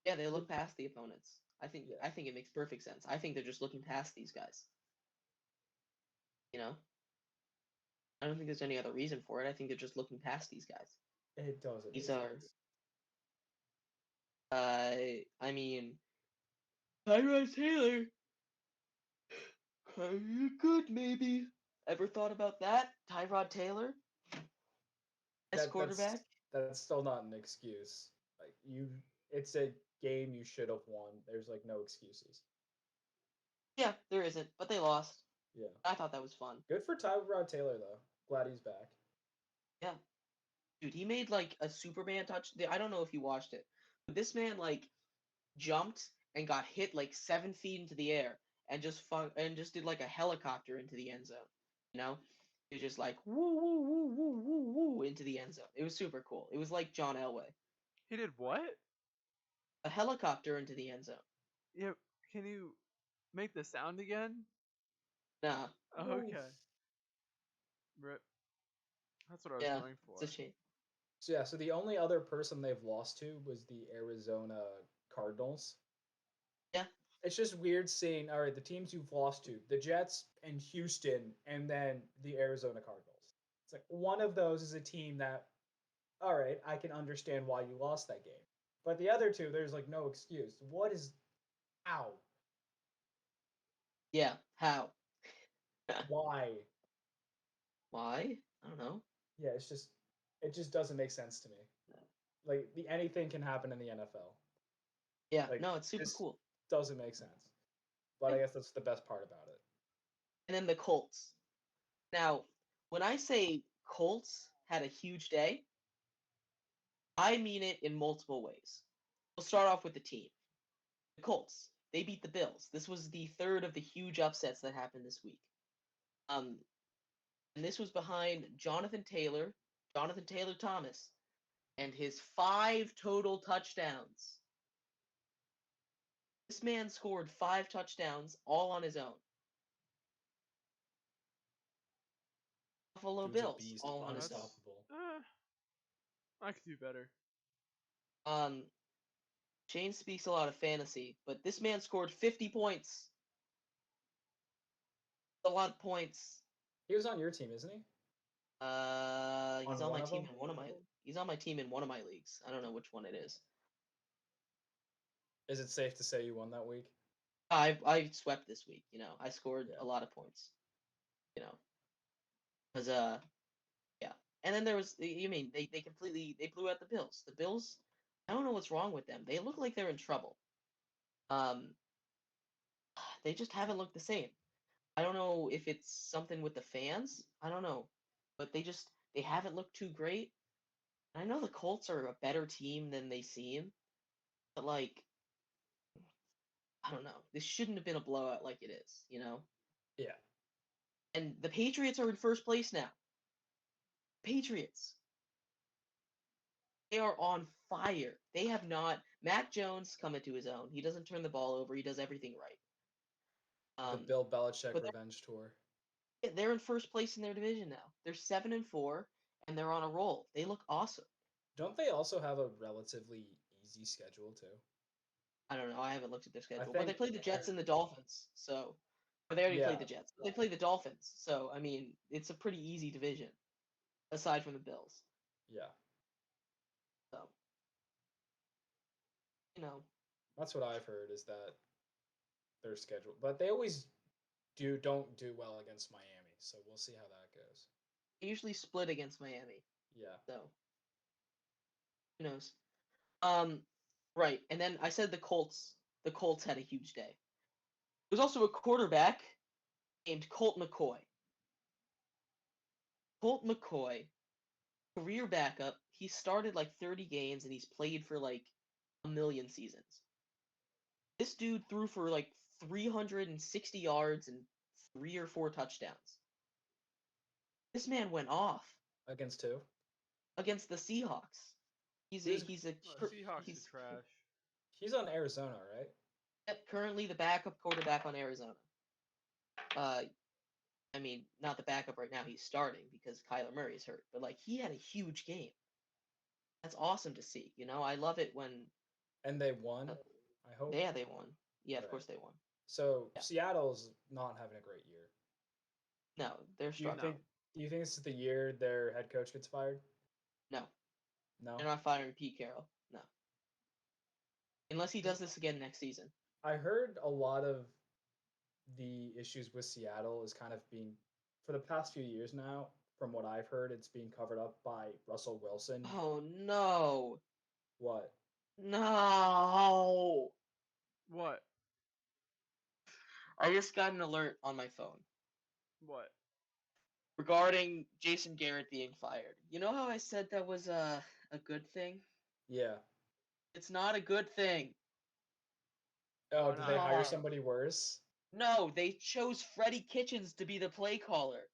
Yeah, they look past the opponents. I think it makes perfect sense. I think they're just looking past these guys. You know? I don't think there's any other reason for it. I think they're just looking past these guys. It doesn't. These are I mean, Tyrod Taylor. Are you good, maybe? Ever thought about that? Tyrod Taylor? As quarterback? That's still not an excuse. Like it's a game you should have won. There's like no excuses. Yeah, there isn't, but they lost. Yeah. I thought that was fun. Good for Tyrod Taylor though. Glad he's back. Yeah. Dude, he made like a Superman touch. I don't know if you watched it, but this man like jumped and got hit like 7 feet into the air and just did like a helicopter into the end zone. You know, it was just like woo woo woo woo woo woo into the end zone. It was super cool. It was like John Elway. He did what? a helicopter into the end zone. Yeah, can you make the sound again? Nah, Oh, No. okay. Rip. That's what I was yeah, going it's a for. shame. So yeah, so the only other person they've lost to was the Arizona Cardinals. Yeah, It's just weird seeing, all right, the teams you've lost to, the Jets and Houston, and then the Arizona Cardinals. It's like one of those is a team that, all right, I can understand why you lost that game. But the other two, there's like no excuse. What is, how? yeah. How? Why? Why? I don't know. Yeah, it just doesn't make sense to me. Like anything can happen in the NFL. Yeah, Like no, it's super this cool. doesn't make sense. But I guess that's the best part about it. And then the Colts. Now, when I say Colts had a huge day, I mean it in multiple ways. We'll start off with the team. The Colts. They beat the Bills. This was the third of the huge upsets that happened this week. And this was behind Jonathan Taylor Thomas, and his 5 total touchdowns. This man scored 5 touchdowns all on his own. Buffalo Dude's a Bills beast, all on his own. unstoppable. I could do better. Shane speaks a lot of fantasy, but this man scored 50 points. A lot of points. He was on your team, isn't he? He's On on one my of team them? in one of my. He's on my team in one of my leagues. I don't know which one it is. Is it safe to say you won that week? I swept this week. You know, I scored Yeah. a lot of points. You know, because yeah. And then there was. You mean they blew out the Bills. The Bills. I don't know what's wrong with them. They look like they're in trouble. Um, they just haven't looked the same. I don't know if it's something with the fans. I don't know, but they haven't looked too great. I know the Colts are a better team than they seem, but like I don't know. This shouldn't have been a blowout like it is, you know? Yeah. And the Patriots are in first place now. Patriots. They are on fire. They have not Mac Jones come into his own. He doesn't turn the ball over. He does everything right. The Bill Belichick But revenge tour. they're in first place in their division now. They're 7-4 and they're on a roll. They look awesome. Don't they also have a relatively easy schedule too? I don't know. I haven't looked at their schedule, but they think played the Jets and the Dolphins. So, or they already Yeah. played the Jets. But they played the Dolphins. So, I mean, it's a pretty easy division, aside from the Bills. Yeah. So, you know, That's what I've heard is that their schedule, but they always don't do well against Miami. So we'll see how that goes. they usually split against Miami. Yeah. So, who knows? Right. And then I said the Colts. The Colts had a huge day. There's also a quarterback named Colt McCoy. Colt McCoy, career backup. He started like 30 games and he's played for like a million seasons. This dude threw for like 360 yards and 3 or 4 touchdowns. This man went off Against who? against the Seahawks. He's a Who's- he's a Seahawks he's are trash. He's on Arizona, right? currently the backup quarterback on Arizona. I mean, not the backup right now. He's starting because Kyler Murray's hurt. But like, he had a huge game. That's awesome to see. You know, I love it when. And they won. I hope. Yeah, they won. Yeah, of Right. course they won. So Yeah. Seattle's not having a great year. No, they're Do you struggling. think? Do you think this is the year their head coach gets fired? No, No. they're not firing Pete Carroll. No, unless he does this again next season. I heard a lot of the issues with Seattle is kind of being, for the past few years now, from what I've heard, it's being covered up by Russell Wilson. Oh no, What? no! What? I just got an alert on my phone What? regarding Jason Garrett being fired. You know how I said that was a good thing? Yeah. It's not a good thing. Oh, Why did they not? hire somebody worse? No, they chose Freddie Kitchens to be the play caller.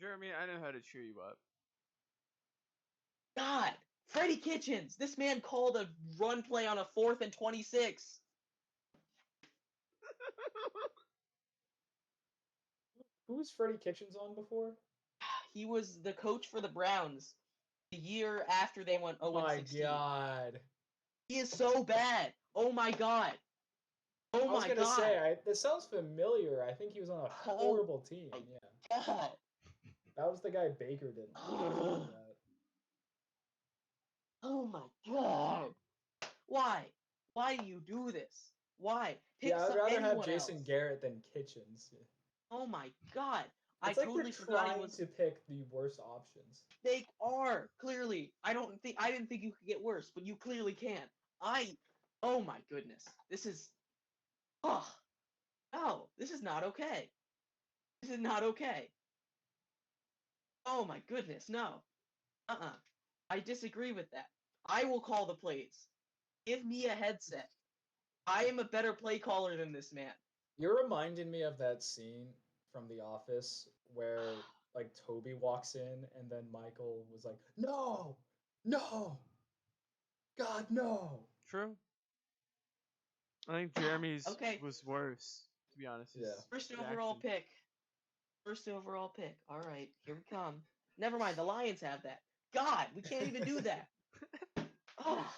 Jeremy, I know how to cheer you up. God, Freddie Kitchens. This man called a run play on a 4th and 26. Who was Freddie Kitchens on before? He was the coach for the Browns the year after they went 0-16. My God. He is so bad. Oh my God. Oh I was my gonna God. say, this sounds familiar. I think he was on a horrible team. my Yeah, God. that was the guy Baker didn't. like. Oh my God. Why? Why do you do this? Why? Pick Yeah, I'd rather have anyone Jason else. Garrett than Kitchens. Oh my God. I It's like totally they're forgot he trying was. to pick the worst options. They are clearly. I didn't think you could get worse, but you clearly can. Oh my goodness. This is. Oh no. This is not okay. This is not okay. Oh my goodness. No. I disagree with that. I will call the plays. Give me a headset. I am a better play caller than this man. You're reminding me of that scene from The Office where like Toby walks in and then Michael was like, "No, no, God, no." True. I think Jeremy's Okay. was worse, to be honest. His Yeah. First reaction. overall pick. First overall pick. All right, here we come. Never mind, the Lions have that. God, we can't even do that. Oh,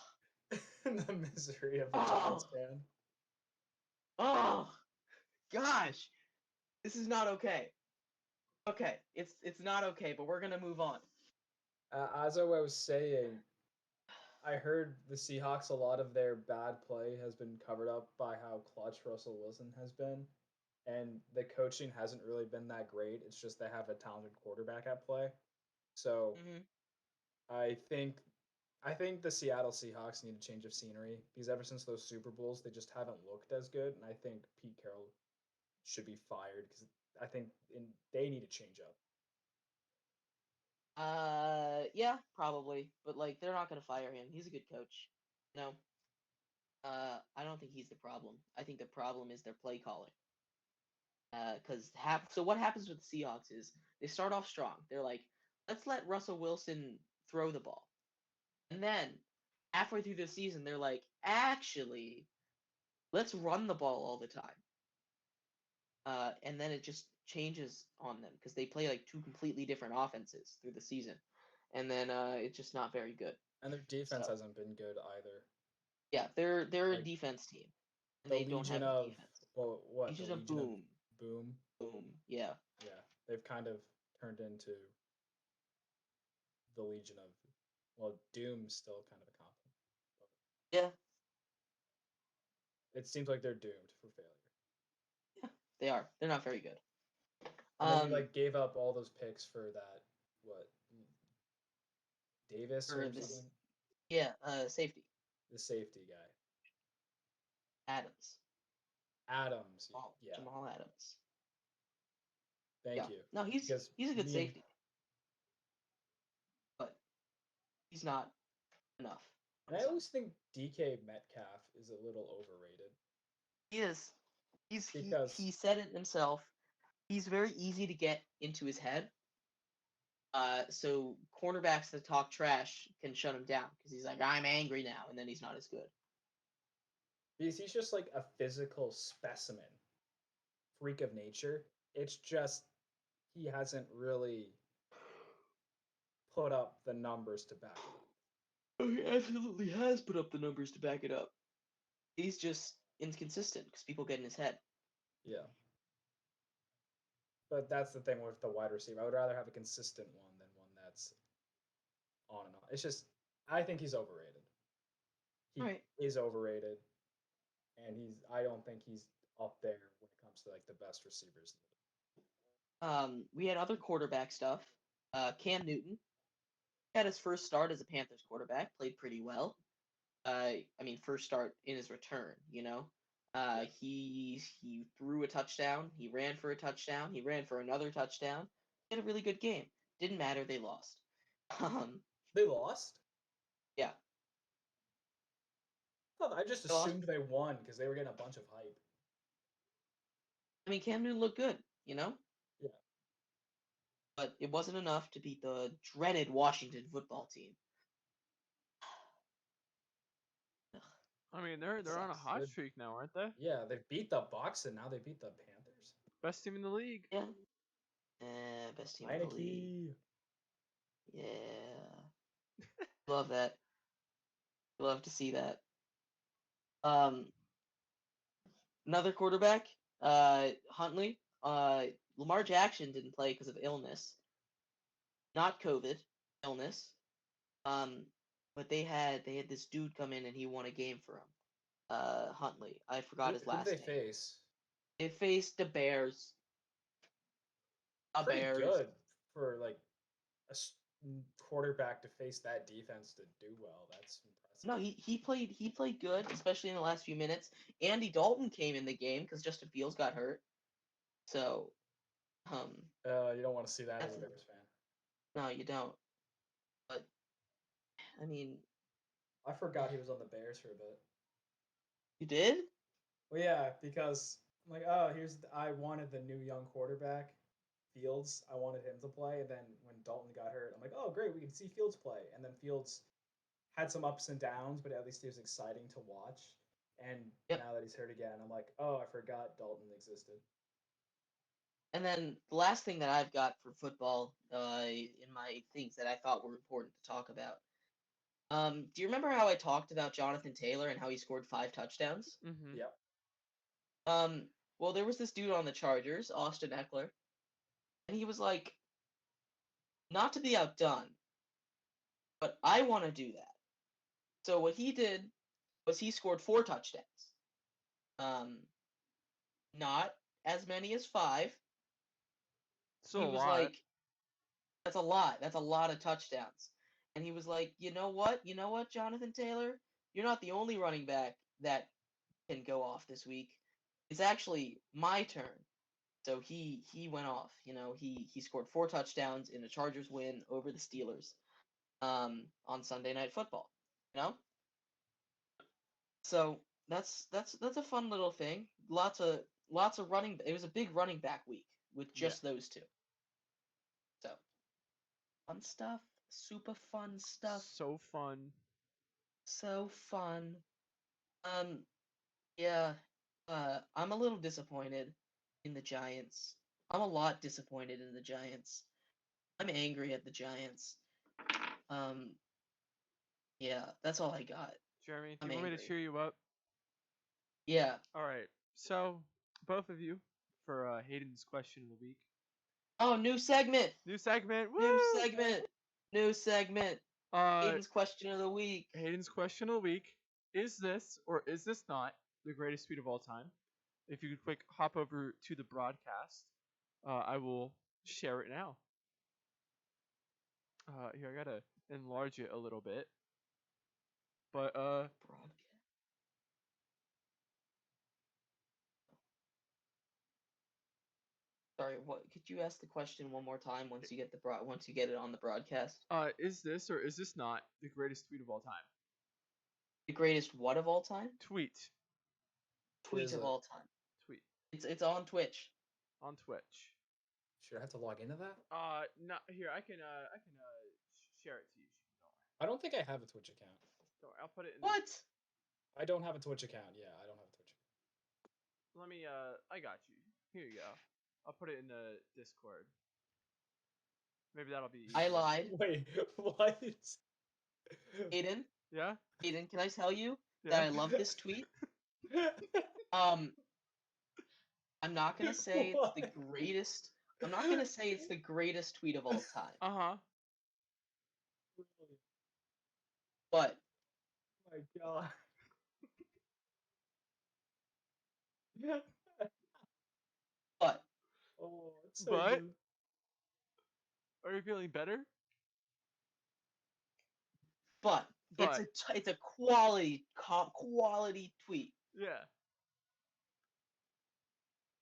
The misery of a Oh. Giants fan. oh, gosh, this is not okay. Okay, it's not okay, but we're gonna move on. As I was saying, I heard the Seahawks, a lot of their bad play has been covered up by how clutch Russell Wilson has been. And the coaching hasn't really been that great. It's just they have a talented quarterback at play. So Mhm. I think the Seattle Seahawks need a change of scenery because ever since those Super Bowls, they just haven't looked as good. And I think Pete Carroll should be fired because I think they need to change up. Yeah, probably, but like they're not gonna fire him. He's a good coach. No. I don't think he's the problem. I think the problem is their play calling. So what happens with the Seahawks is they start off strong. They're like, let's let Russell Wilson throw the ball, and then halfway through the season, they're like, actually, let's run the ball all the time. And then it just changes on them because they play like two completely different offenses through the season, and then it's just not very good. And their defense So- hasn't been good either. Yeah, they're a Like, defense team, and The they don't Legion have any of defense. what? Legion The of Legion of Boom. Boom. Boom. Yeah. Yeah, they've kind of turned into the Legion of, well, Doom's still kind of a compliment. Yeah. It seems like they're doomed for failure. Yeah. They are. They're not very good. And then you like gave up all those picks for that Davis For or this- something? Yeah. Safety. The safety guy. Adams. Adams. Yeah. Jamal Adams. Thank Yeah. you. No, he's Because a good me and- safety, but he's not enough. And I always think DK Metcalf is a little overrated. He is. Because- He said it himself. He's very easy to get into his head. So cornerbacks that talk trash can shut him down because he's like, I'm angry now, and then he's not as good. Because he's just like a physical specimen, freak of nature. It's just he hasn't really put up the numbers to back it up. Oh, he absolutely has put up the numbers to back it up. He's just inconsistent because people get in his head. Yeah. But that's the thing with the wide receiver. I would rather have a consistent one than one that's on and on. It's just, I think he's overrated. He Right. is overrated. And I don't think he's up there when it comes to like the best receivers. We had other quarterback stuff. Cam Newton had his first start as a Panthers quarterback, played pretty well. First start in his return, you know. He threw a touchdown. He ran for a touchdown. He ran for another touchdown. He had a really good game. Didn't matter. They lost. They lost? Yeah. I just They lost. assumed they won because they were getting a bunch of hype. I mean, Cam Newton looked good, you know. Yeah. But it wasn't enough to beat the dreaded Washington football team. I mean, they're on a Sucks. hot streak now, aren't they? Yeah, they beat the Bucks and now they beat the Panthers. Best team in the league. Yeah. Best team in the league. Heineke. Yeah. Love that. Love to see that. Another quarterback, Huntley. Lamar Jackson didn't play because of illness, not COVID, illness. But they had this dude come in and he won a game for him. Huntley. I forgot his Who last did they name. face? They faced the Bears. Pretty Bears. good for like quarterback to face that defense to do well. That's impressive. No, he played good, especially in the last few minutes. Andy Dalton came in the game because Justin Fields got hurt. So, you don't want to see that as a that's- Bears fan. no, you don't. But I mean, I forgot he was on the Bears for a bit. you did? Well, yeah, because I'm like, oh, I wanted the new young quarterback, Fields. I wanted him to play, and then when Dalton got hurt, I'm like, oh, great, we can see Fields play. And then Fields had some ups and downs, but at least he was exciting to watch. And Yep. now that he's hurt again, I'm like, oh, I forgot Dalton existed. And then the last thing that I've got for football, in my things that I thought were important to talk about. Do you remember how I talked about Jonathan Taylor and how he scored 5 touchdowns? Mm-hmm. Yep. Well, there was this dude on the Chargers, Austin Eckler, and he was like, not to be outdone, but I want to do that. So what he did was he scored 4 touchdowns. Not as many as 5. So He a was lot. like, that's a lot. That's a lot of touchdowns. And he was like, you know what? You know what, Jonathan Taylor? You're not the only running back that can go off this week. It's actually my turn. So he went off. You know, he scored 4 touchdowns in a Chargers win over the Steelers on Sunday Night Football. You know? So that's a fun little thing. Lots of running. It was a big running back week with just those 2. So fun stuff. Super fun stuff. So fun. So fun. Yeah. I'm a little disappointed in the Giants. I'm a lot disappointed in the Giants. I'm angry at the Giants. Yeah, that's all I got. Jeremy, do I'm you want me to angry. cheer you up? Yeah. All right. So, both of you, for Hayden's question of the week. Oh, new segment. New segment. Woo! New segment. New segment. Hayden's question of the week. Hayden's question of the week. Is this, or is this not, the greatest tweet of all time? If you could quick hop over to the broadcast, I will share it now. Here, I gotta enlarge it a little bit. But, Broadcast. Sorry, what? Could you ask the question one more time once you get once you get it on the broadcast? Is this, or is this not, the greatest tweet of all time? The greatest what of all time? Tweet. Tweet of all time. Tweet. It's on Twitch. On Twitch. Should I have to log into that? No, here, I can share it to you. Don't worry. I don't think I have a Twitch account. Don't worry, I'll put it in. What? I don't have a Twitch account. Yeah, I don't have a Twitch account. Let me, I got you. Here you go. I'll put it in the Discord. Maybe that'll be easier. I lied. Wait, what? Hayden, Yeah? Hayden, can I tell you Yeah? that I love this tweet? I'm not gonna say it's the greatest. I'm not gonna say it's the greatest tweet of all time. Uh-huh. But Oh my god. but Oh, it's so But? good. Are you feeling better? but But. it's a quality tweet. Yeah.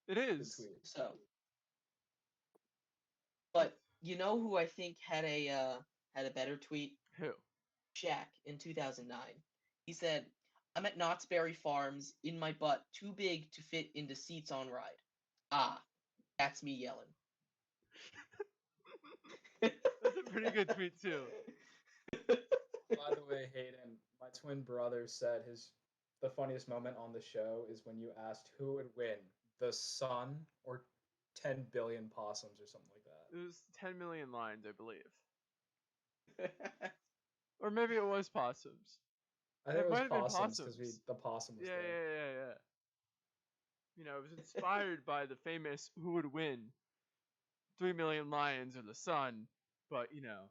It Good is. tweet. So, but you know who I think had a better tweet? Who? Shaq in 2009. He said, "I'm at Knott's Berry Farms in my butt, too big to fit into seats on ride. Ah, that's me yelling." That's a pretty good tweet too. By the way, Hayden, my twin brother said the funniest moment on the show is when you asked who would win, the sun or 10 billion possums or something like that. It was 10 million lines, I believe. Or maybe it was possums. I think It it was might have been possums because possums. the possum was Yeah, there. yeah. You know, it was inspired by the famous "Who would win, 3 million lions or the sun?" But you know,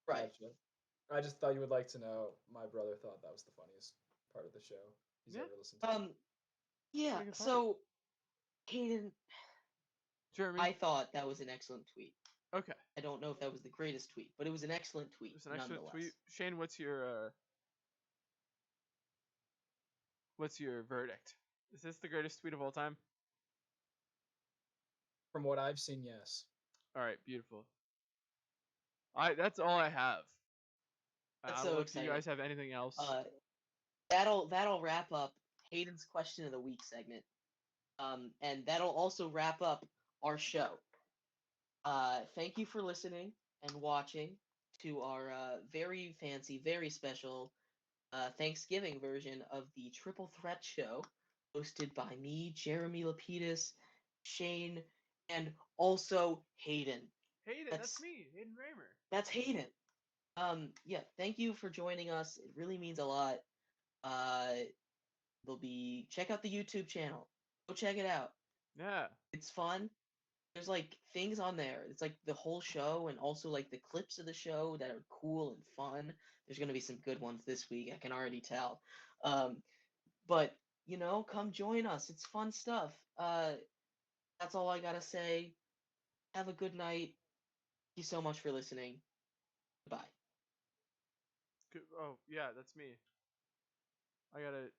Right. Gotcha. I just thought you would like to know. My brother thought that was the funniest part of the show he's Yeah. ever listened to. Yeah. Pretty good part. So, Hayden, Jeremy. I thought that was an excellent tweet. Okay, I don't know if that was the greatest tweet, but it was an excellent tweet it was an excellent nonetheless. tweet. Shane, what's your verdict? Is this the greatest tweet of all time? From what I've seen, yes. All right, beautiful. All right, that's all I have. That's I so don't know if exciting. you guys have anything else. That'll wrap up Hayden's question of the week segment. And that'll also wrap up our show. Thank you for listening and watching to our very fancy, very special Thanksgiving version of the Triple Threat Show, hosted by me, Jeremy Lapidus, Shane, and also Hayden. Hayden, that's that's- me, Hayden Raymer. That's Hayden. Yeah, thank you for joining us. It really means a lot. Check out the YouTube channel. Go check it out. Yeah. It's fun. There's like things on there. It's like the whole show and also like the clips of the show that are cool and fun. There's gonna be some good ones this week. I can already tell. But you know, come join us. It's fun stuff. That's all I gotta say. Have a good night. Thank you so much for listening. Bye. Oh, yeah, that's me. I gotta